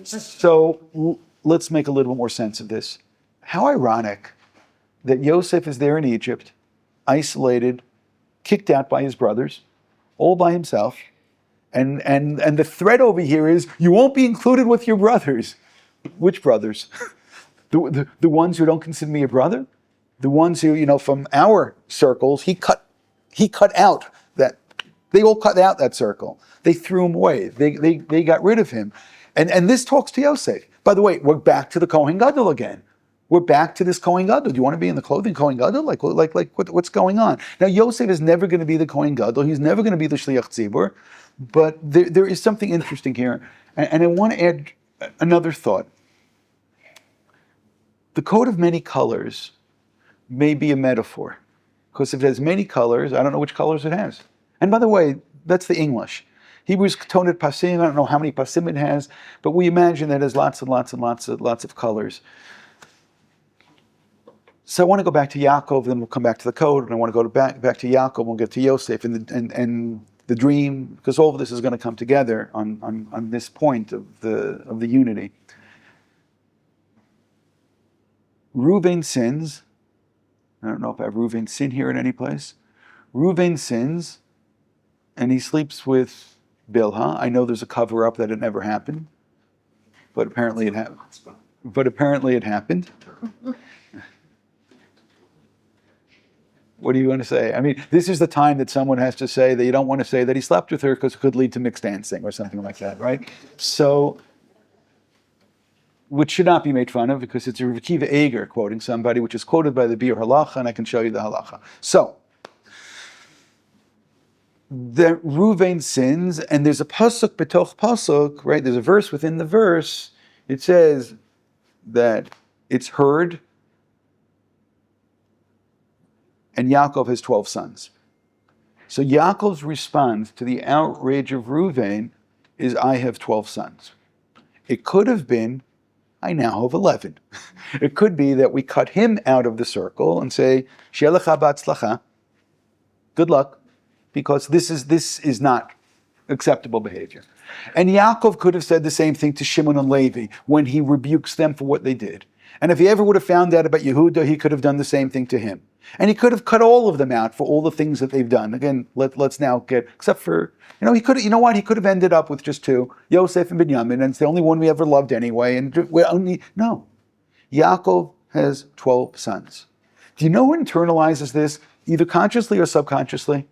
So let's make a little bit more sense of this. How ironic that Yosef is there in Egypt, isolated, kicked out by his brothers, all by himself. And the threat over here is, you won't be included with your brothers. Which brothers? the ones who don't consider me a brother? The ones who, from our circles, he cut out that. They all cut out that circle. They threw him away. They got rid of him. And this talks to Yosef. By the way, we're back to the Kohen Gadol again. We're back to this Kohen Gadol. Do you want to be in the clothing Kohen Gadol? What's going on? Now, Yosef is never going to be the Kohen Gadol. He's never going to be the Shliach Tzibur. But there is something interesting here. And I want to add another thought. The coat of many colors may be a metaphor. Because if it has many colors, I don't know which colors it has. And by the way, that's the English. Hebrews toned pasim, I don't know how many pasim it has, but we imagine that it has lots and lots and lots of colors. So I want to go back to Yaakov, then we'll come back to the code, and I want to go back to Yaakov, we'll get to Yosef and the dream, because all of this is going to come together on this point of the unity. Reuven sins. I don't know if I have Reuven sin here in any place. Reuven sins, and he sleeps with Bilhah. I know there's a cover-up that it never happened, but apparently it happened. What do you want to say? I mean, this is the time that someone has to say that you don't want to say that he slept with her because it could lead to mixed dancing or something like that, right? So, which should not be made fun of, because it's a Rav Akiva Eger quoting somebody, which is quoted by the Bir Halacha, and I can show you the Halacha. So, that Reuven sins, and there's a pasuk betoch pasuk, right? There's a verse within the verse. It says that it's heard, and Yaakov has 12 sons. So Yaakov's response to the outrage of Reuven is, I have 12 sons. It could have been, I now have 11. It could be that we cut him out of the circle and say, Sheh lecha b'atzlacha, good luck, because this is not acceptable behavior. And Yaakov could have said the same thing to Shimon and Levi when he rebukes them for what they did. And if he ever would have found out about Yehuda, he could have done the same thing to him. And he could have cut all of them out for all the things that they've done. Again, let's now get, except for, he could have, he could have ended up with just two, Yosef and Binyamin, and it's the only one we ever loved anyway. And no. Yaakov has 12 sons. Do you know who internalizes this, either consciously or subconsciously?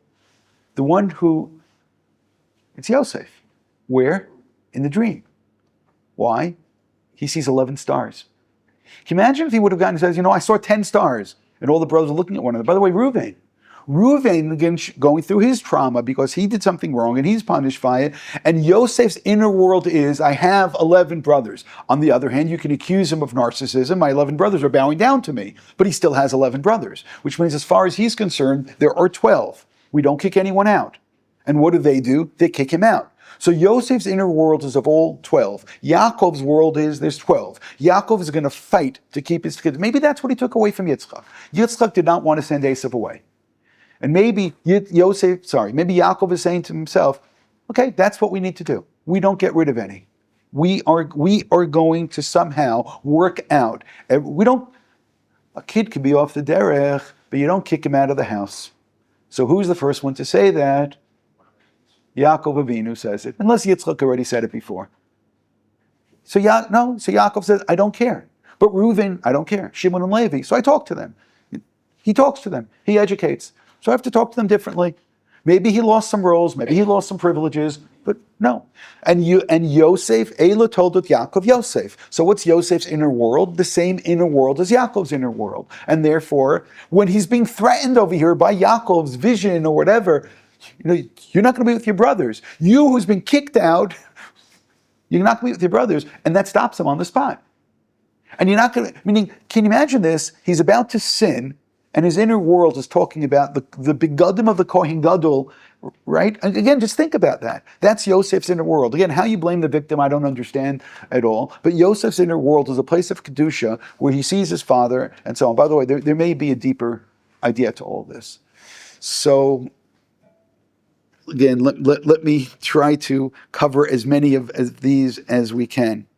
The one who, it's Yosef. Where? In the dream. Why? He sees 11 stars. Can you imagine if he would have gotten and says, I saw 10 stars, and all the brothers are looking at one another. By the way, Reuven, again, going through his trauma because he did something wrong and he's punished by it. And Yosef's inner world is, I have 11 brothers. On the other hand, you can accuse him of narcissism. My 11 brothers are bowing down to me. But he still has 11 brothers, which means as far as he's concerned, there are 12. We don't kick anyone out. And what do? They kick him out. So Yosef's inner world is of all 12. Yaakov's world is, there's 12. Yaakov is going to fight to keep his kids. Maybe that's what he took away from Yitzchak. Yitzchak did not want to send Esav away. And maybe Yaakov is saying to himself, okay, that's what we need to do. We don't get rid of any. We are going to somehow work out. A kid could be off the derech, but you don't kick him out of the house. So who's the first one to say that? Yaakov Avinu says it, unless Yitzchak already said it before. So Yaakov says, I don't care. But Reuven, I don't care. Shimon and Levi. So I talk to them. He talks to them. He educates. So I have to talk to them differently. Maybe he lost some roles. Maybe he lost some privileges. But no. And Yosef, Eila told it Yaakov Yosef. So what's Yosef's inner world? The same inner world as Yaakov's inner world. And therefore, when he's being threatened over here by Yaakov's vision or whatever, you're not going to be with your brothers. You who's been kicked out, you're not going to be with your brothers. And that stops him on the spot. And you're not going to, meaning, can you imagine this? He's about to sin, and his inner world is talking about the begadim of the Kohen Gadol, right? And again, just think about that. That's Yosef's inner world. Again, how you blame the victim, I don't understand at all. But Yosef's inner world is a place of Kedusha where he sees his father and so on. By the way, there may be a deeper idea to all this. So, again, let me try to cover as many of these as we can.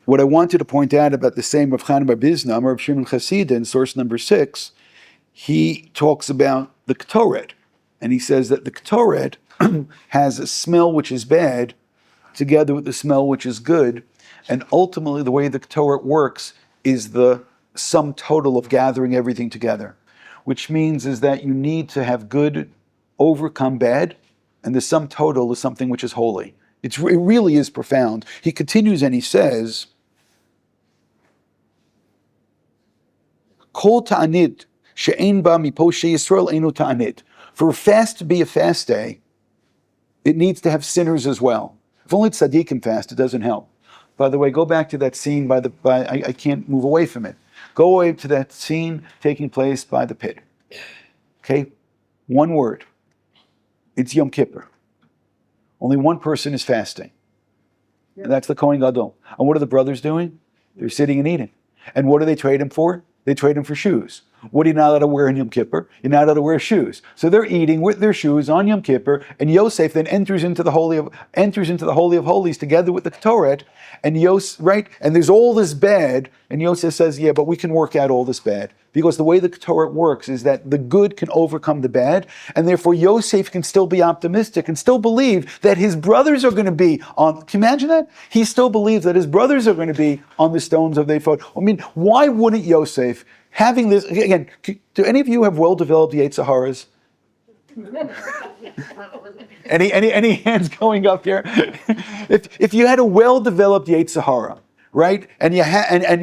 What I wanted to point out about the same Rav Chanan bar Bizna, Rav Shimon Chasida, in source number 6, he talks about the Ktoret. And he says that the Ktoret has a smell which is bad together with the smell which is good. And ultimately, the way the Ktoret works is the sum total of gathering everything together. Which means is that you need to have good overcome bad, and the sum total is something which is holy. It really is profound. He continues and he says, Kol ta'anit she'ein ba miposhe Yisrael einu ta'anit. For a fast to be a fast day, it needs to have sinners as well. If only tzaddikim fast, it doesn't help. By the way, go back to that scene I can't move away from it. Go away to that scene taking place by the pit. Okay? One word. It's Yom Kippur. Only one person is fasting. And that's the Kohen Gadol. And what are the brothers doing? They're sitting and eating. And what do they trade him for? They trade him for shoes. What are you not allowed to wear in Yom Kippur? You're not allowed to wear shoes. So they're eating with their shoes on Yom Kippur, and Yosef then enters into the Holy of Holies together with the Ktoret, and and there's all this bad, and Yosef says, yeah, but we can work out all this bad. Because the way the Ktoret works is that the good can overcome the bad, and therefore Yosef can still be optimistic and still believe that his brothers are going to be on, can you imagine that? He still believes that his brothers are going to be on the stones of the ephod. I mean, why wouldn't Yosef, having this, again, do any of you have well-developed Yetzer Haras? Any hands going up here? If you had a well-developed Yetzer Hara, right, and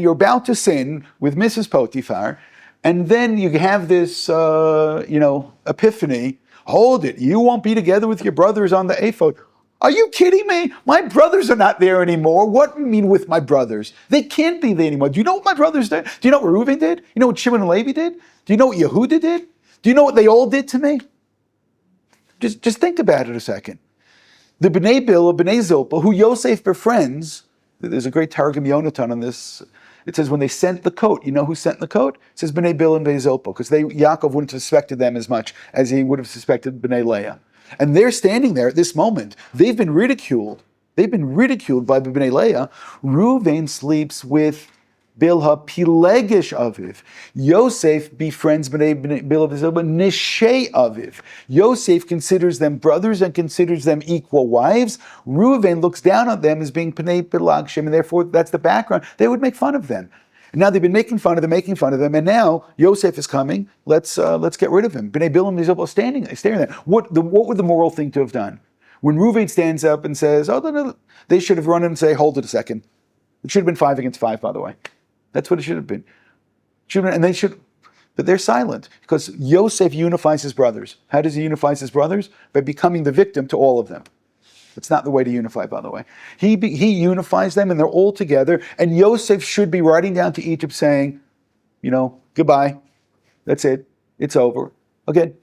you're about to sin with Mrs. Potiphar, and then you have this, epiphany Hold it, you won't be together with your brothers on the ephod. Are you kidding me? My brothers are not there anymore. What do you mean with my brothers? They can't be there anymore. Do you know what my brothers did? Do you know what Reuven did? You know what Shimon and Levi did? Do you know what Yehuda did? Do you know what they all did to me? Just think about it a second. The B'nai Bilhah, B'nai Zilpah, who Yosef befriends, there's a great Targum Yonatan on this. It says when they sent the coat, you know who sent the coat? It says B'nai Bilhah and B'nai Zilpah, because Yaakov wouldn't have suspected them as much as he would have suspected B'nai Leah. And they're standing there at this moment. They've been ridiculed. They've been ridiculed by B'nai Leah. Reuven sleeps with Bilhah Pilegish Aviv. Yosef befriends B'nai Bilhah Zilpah Nishei Aviv. Yosef considers them brothers and considers them equal wives. Reuven looks down on them as being B'nai Pilagshim, and therefore that's the background. They would make fun of them. And now they've been making fun of them, and now Yosef is coming. Let's get rid of him. B'nai Bilhah and Zilpah staring there. What would the moral thing to have done? When Reuven stands up and says, "Oh no," they should have run in and say, "Hold it a second. It should have been 5 against 5, by the way. That's what it should have been. But they're silent because Yosef unifies his brothers. How does he unify his brothers? By becoming the victim to all of them. It's not the way to unify, by the way. He unifies them, and they're all together. And Yosef should be riding down to Egypt saying, goodbye. That's it. It's over. Again,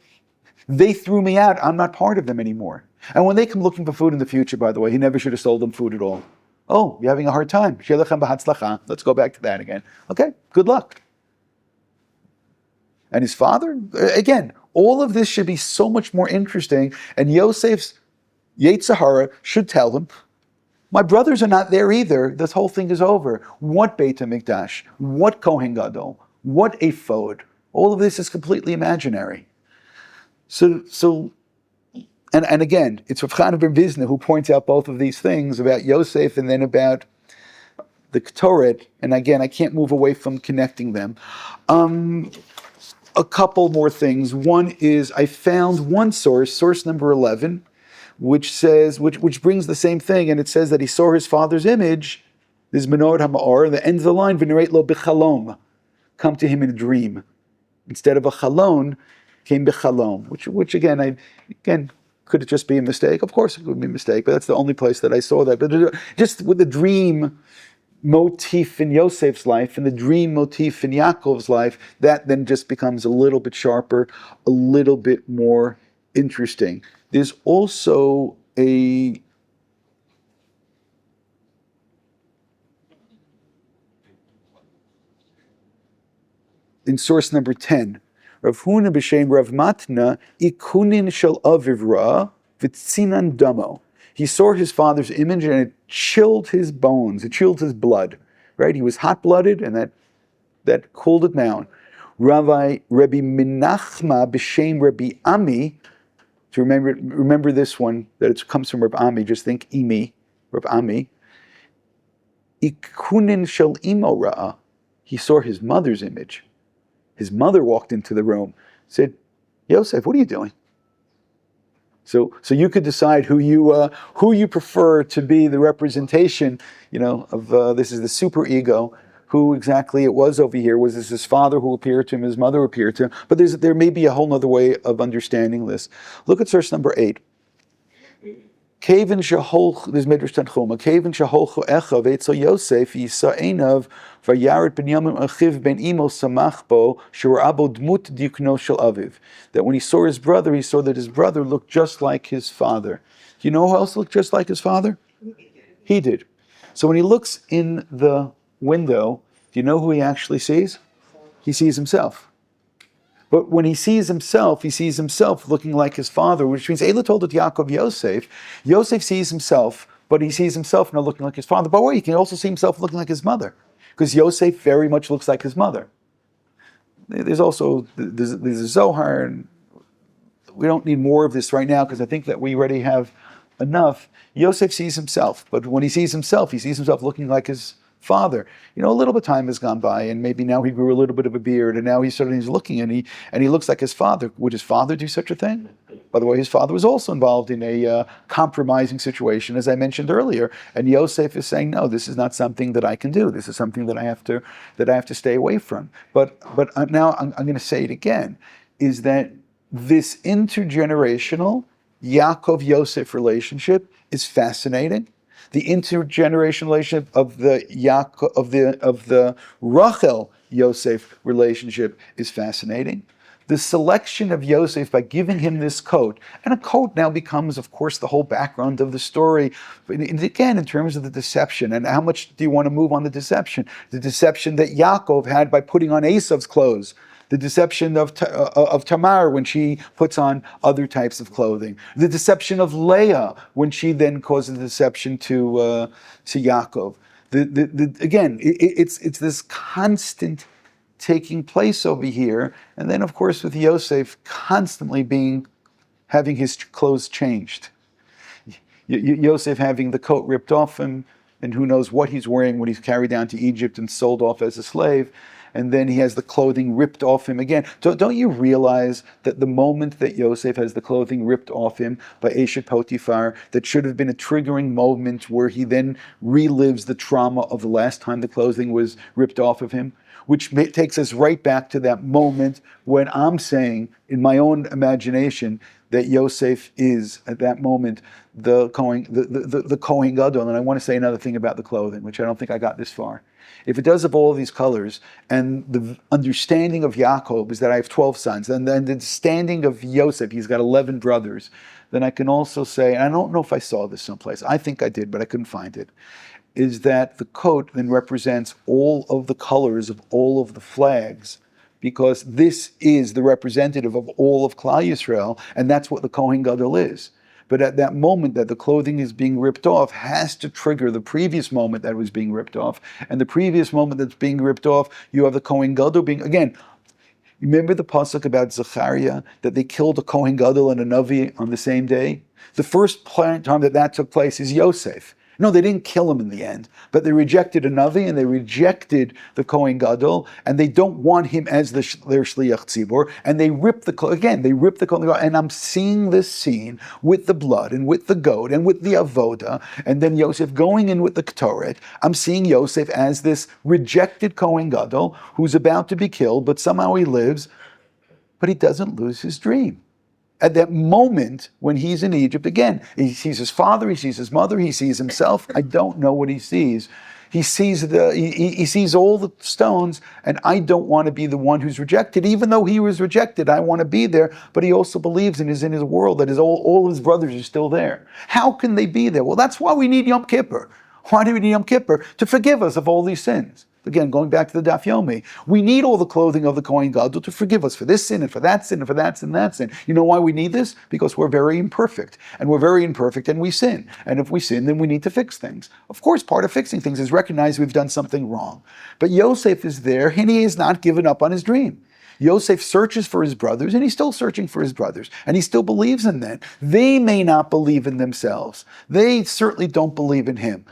they threw me out. I'm not part of them anymore. And when they come looking for food in the future, by the way, he never should have sold them food at all. Oh, you're having a hard time. Let's go back to that again. Okay, good luck. And his father, again, all of this should be so much more interesting. And Yosef's Yetzer Hara should tell him, my brothers are not there either. This whole thing is over. What Beit HaMikdash? What Kohen Gadol? What Ephod? All of this is completely imaginary. So, and again, it's Rav Chana ben Vizna who points out both of these things about Yosef and then about the TORAH. And again, I can't move away from connecting them. A couple more things. One is I found one source number 11, which says, which brings the same thing, and it says that he saw his father's image. This is Menorah HaMa'or, the end of the line, v'nereit lo b'chalom, come to him in a dream. Instead of a chalon, came b'chalom, which again could it just be a mistake? Of course it could be a mistake, but that's the only place that I saw that. But just with the dream motif in Yosef's life and the dream motif in Yaakov's life, that then just becomes a little bit sharper, a little bit more interesting. There's also in source number 10, Rav Huna b'shem Rav Matna ikunin shel aviv ra v'tzinan damo. He saw his father's image and it chilled his bones, it chilled his blood. Right? He was hot-blooded and that cooled it down. Rabbi Menachma b'shem Rabbi Ami, to remember this one, that it comes from Rabbi Ami, just think Imi, Rabbi Ami. Ikunin shel imo ra'a. He saw his mother's image. His mother walked into the room, said, Yosef, what are you doing? So you could decide who you prefer to be the representation, of this is the super ego, who exactly it was over here. Was this his father who appeared to him, his mother appeared to him? But there may be a whole other way of understanding this. Look at source number 8. Kevin shahol, there's Midrash Tanchuma. Kevin shaholchu echav etzel Yosef yisaenav vayaret ben Yamim achiv ben imo samachbo shurabo dmut dikno shel aviv. That when he saw his brother, he saw that his brother looked just like his father. Do you know who else looked just like his father? He did. So when he looks in the window, do you know who he actually sees? He sees himself. But when he sees himself looking like his father, which means Eila told it Yaakov Yosef. Yosef sees himself, but he sees himself not looking like his father. By the way, he can also see himself looking like his mother, because Yosef very much looks like his mother. There's a Zohar, and we don't need more of this right now, because I think that we already have enough. Yosef sees himself, but when he sees himself looking like his father. A little bit of time has gone by, and maybe now he grew a little bit of a beard, and now he's looking, and he looks like his father. Would his father do such a thing? By the way, his father was also involved in a compromising situation, as I mentioned earlier. And Yosef is saying, no, this is not something that I can do. This is something that I have to stay away from. But now I'm going to say it again: is that this intergenerational Yaakov-Yosef relationship is fascinating. The intergenerational relationship of the Rachel Yosef relationship is fascinating. The selection of Yosef by giving him this coat, and a coat now becomes, of course, the whole background of the story. And again, in terms of the deception, and how much do you want to move on the deception? The deception that Yaakov had by putting on Esav's clothes. The deception of Tamar when she puts on other types of clothing. The deception of Leah when she then causes the deception to Yaakov. Again, it's this constant taking place over here, and then of course with Yosef constantly having his clothes changed. Yosef having the coat ripped off him, and who knows what he's wearing when he's carried down to Egypt and sold off as a slave. And then he has the clothing ripped off him again. Don't you realize that the moment that Yosef has the clothing ripped off him by Eshet Potiphar, that should have been a triggering moment where he then relives the trauma of the last time the clothing was ripped off of him? Which takes us right back to that moment when I'm saying, in my own imagination, that Yosef is, at that moment, the Kohen Gadol. And I want to say another thing about the clothing, which I don't think I got this far. If it does have all these colors, and the understanding of Yaakov is that I have 12 sons, and then the understanding of Yosef, he's got 11 brothers, then I can also say, and I don't know if I saw this someplace, I think I did, but I couldn't find it, is that the coat then represents all of the colors of all of the flags, because this is the representative of all of Klal Yisrael, and that's what the Kohen Gadol is. But at that moment that the clothing is being ripped off has to trigger the previous moment that was being ripped off. And the previous moment that's being ripped off, you have the Kohen Gadol being, again, remember the pasuk about Zechariah, that they killed a Kohen Gadol and a Navi on the same day? The first time that took place is Yosef. No, they didn't kill him in the end, but they rejected a Navi and they rejected the Kohen Gadol, and they don't want him as their Shliach Tzibor, and they rip the Kohen Gadol, and I'm seeing this scene with the blood and with the goat and with the avoda, and then Yosef going in with the Ketoret. I'm seeing Yosef as this rejected Kohen Gadol who's about to be killed, but somehow he lives, but he doesn't lose his dream. At that moment when he's in Egypt, again, he sees his father, he sees his mother, he sees himself. I don't know what he sees. He sees he sees all the stones, and I don't want to be the one who's rejected. Even though he was rejected, I want to be there. But he also believes and is in his world that all his brothers are still there. How can they be there? Well, that's why we need Yom Kippur. Why do we need Yom Kippur? To forgive us of all these sins. Again, going back to the Daf Yomi, we need all the clothing of the Kohen Gadol to forgive us for this sin and for that sin and for that sin and that sin. You know why we need this? Because we're very imperfect. And we're very imperfect and we sin. And if we sin, then we need to fix things. Of course, part of fixing things is recognize we've done something wrong. But Yosef is there and he has not given up on his dream. Yosef searches for his brothers, and he's still searching for his brothers, and he still believes in them. They may not believe in themselves. They certainly don't believe in him.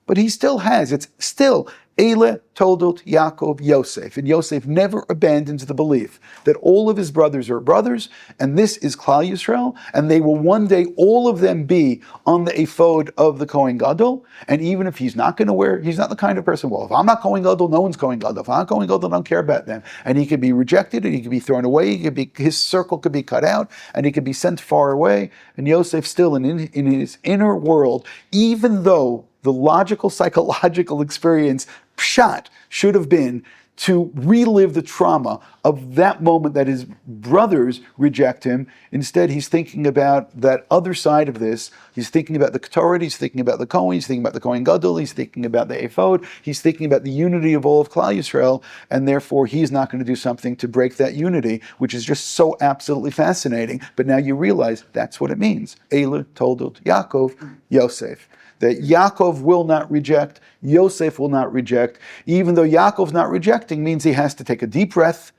But he still has. It's still Eile Toldot Yaakov Yosef. And Yosef never abandons the belief that all of his brothers are brothers, and this is Klal Yisrael, and they will one day, all of them, be on the ephod of the Kohen Gadol. And even if he's not going to wear, he's not the kind of person, well, if I'm not Kohen Gadol, no one's Kohen Gadol. If I'm not Kohen Gadol, I don't care about them. And he could be rejected, and he could be thrown away, his circle could be cut out, and he could be sent far away. And Yosef still in his inner world, even though the logical, psychological experience, pshat, should have been to relive the trauma of that moment that his brothers reject him. Instead, he's thinking about that other side of this. He's thinking about the Ketoret, he's thinking about the Kohen, he's thinking about the Kohen Gadol, he's thinking about the ephod, he's thinking about the unity of all of Klal Yisrael, and therefore he's not going to do something to break that unity, which is just so absolutely fascinating. But now you realize that's what it means. Eile Toldot Yaakov Yosef. That Yaakov will not reject, Yosef will not reject. Even though Yaakov's not rejecting means he has to take a deep breath.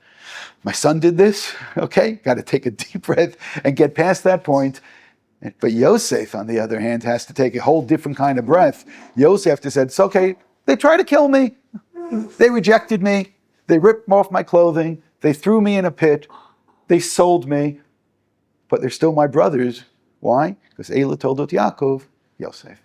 My son did this, okay? Got to take a deep breath and get past that point. But Yosef, on the other hand, has to take a whole different kind of breath. Yosef said, it's okay, they tried to kill me. They rejected me. They ripped off my clothing. They threw me in a pit. They sold me. But they're still my brothers. Why? Because Eile Toldot Yaakov Yosef.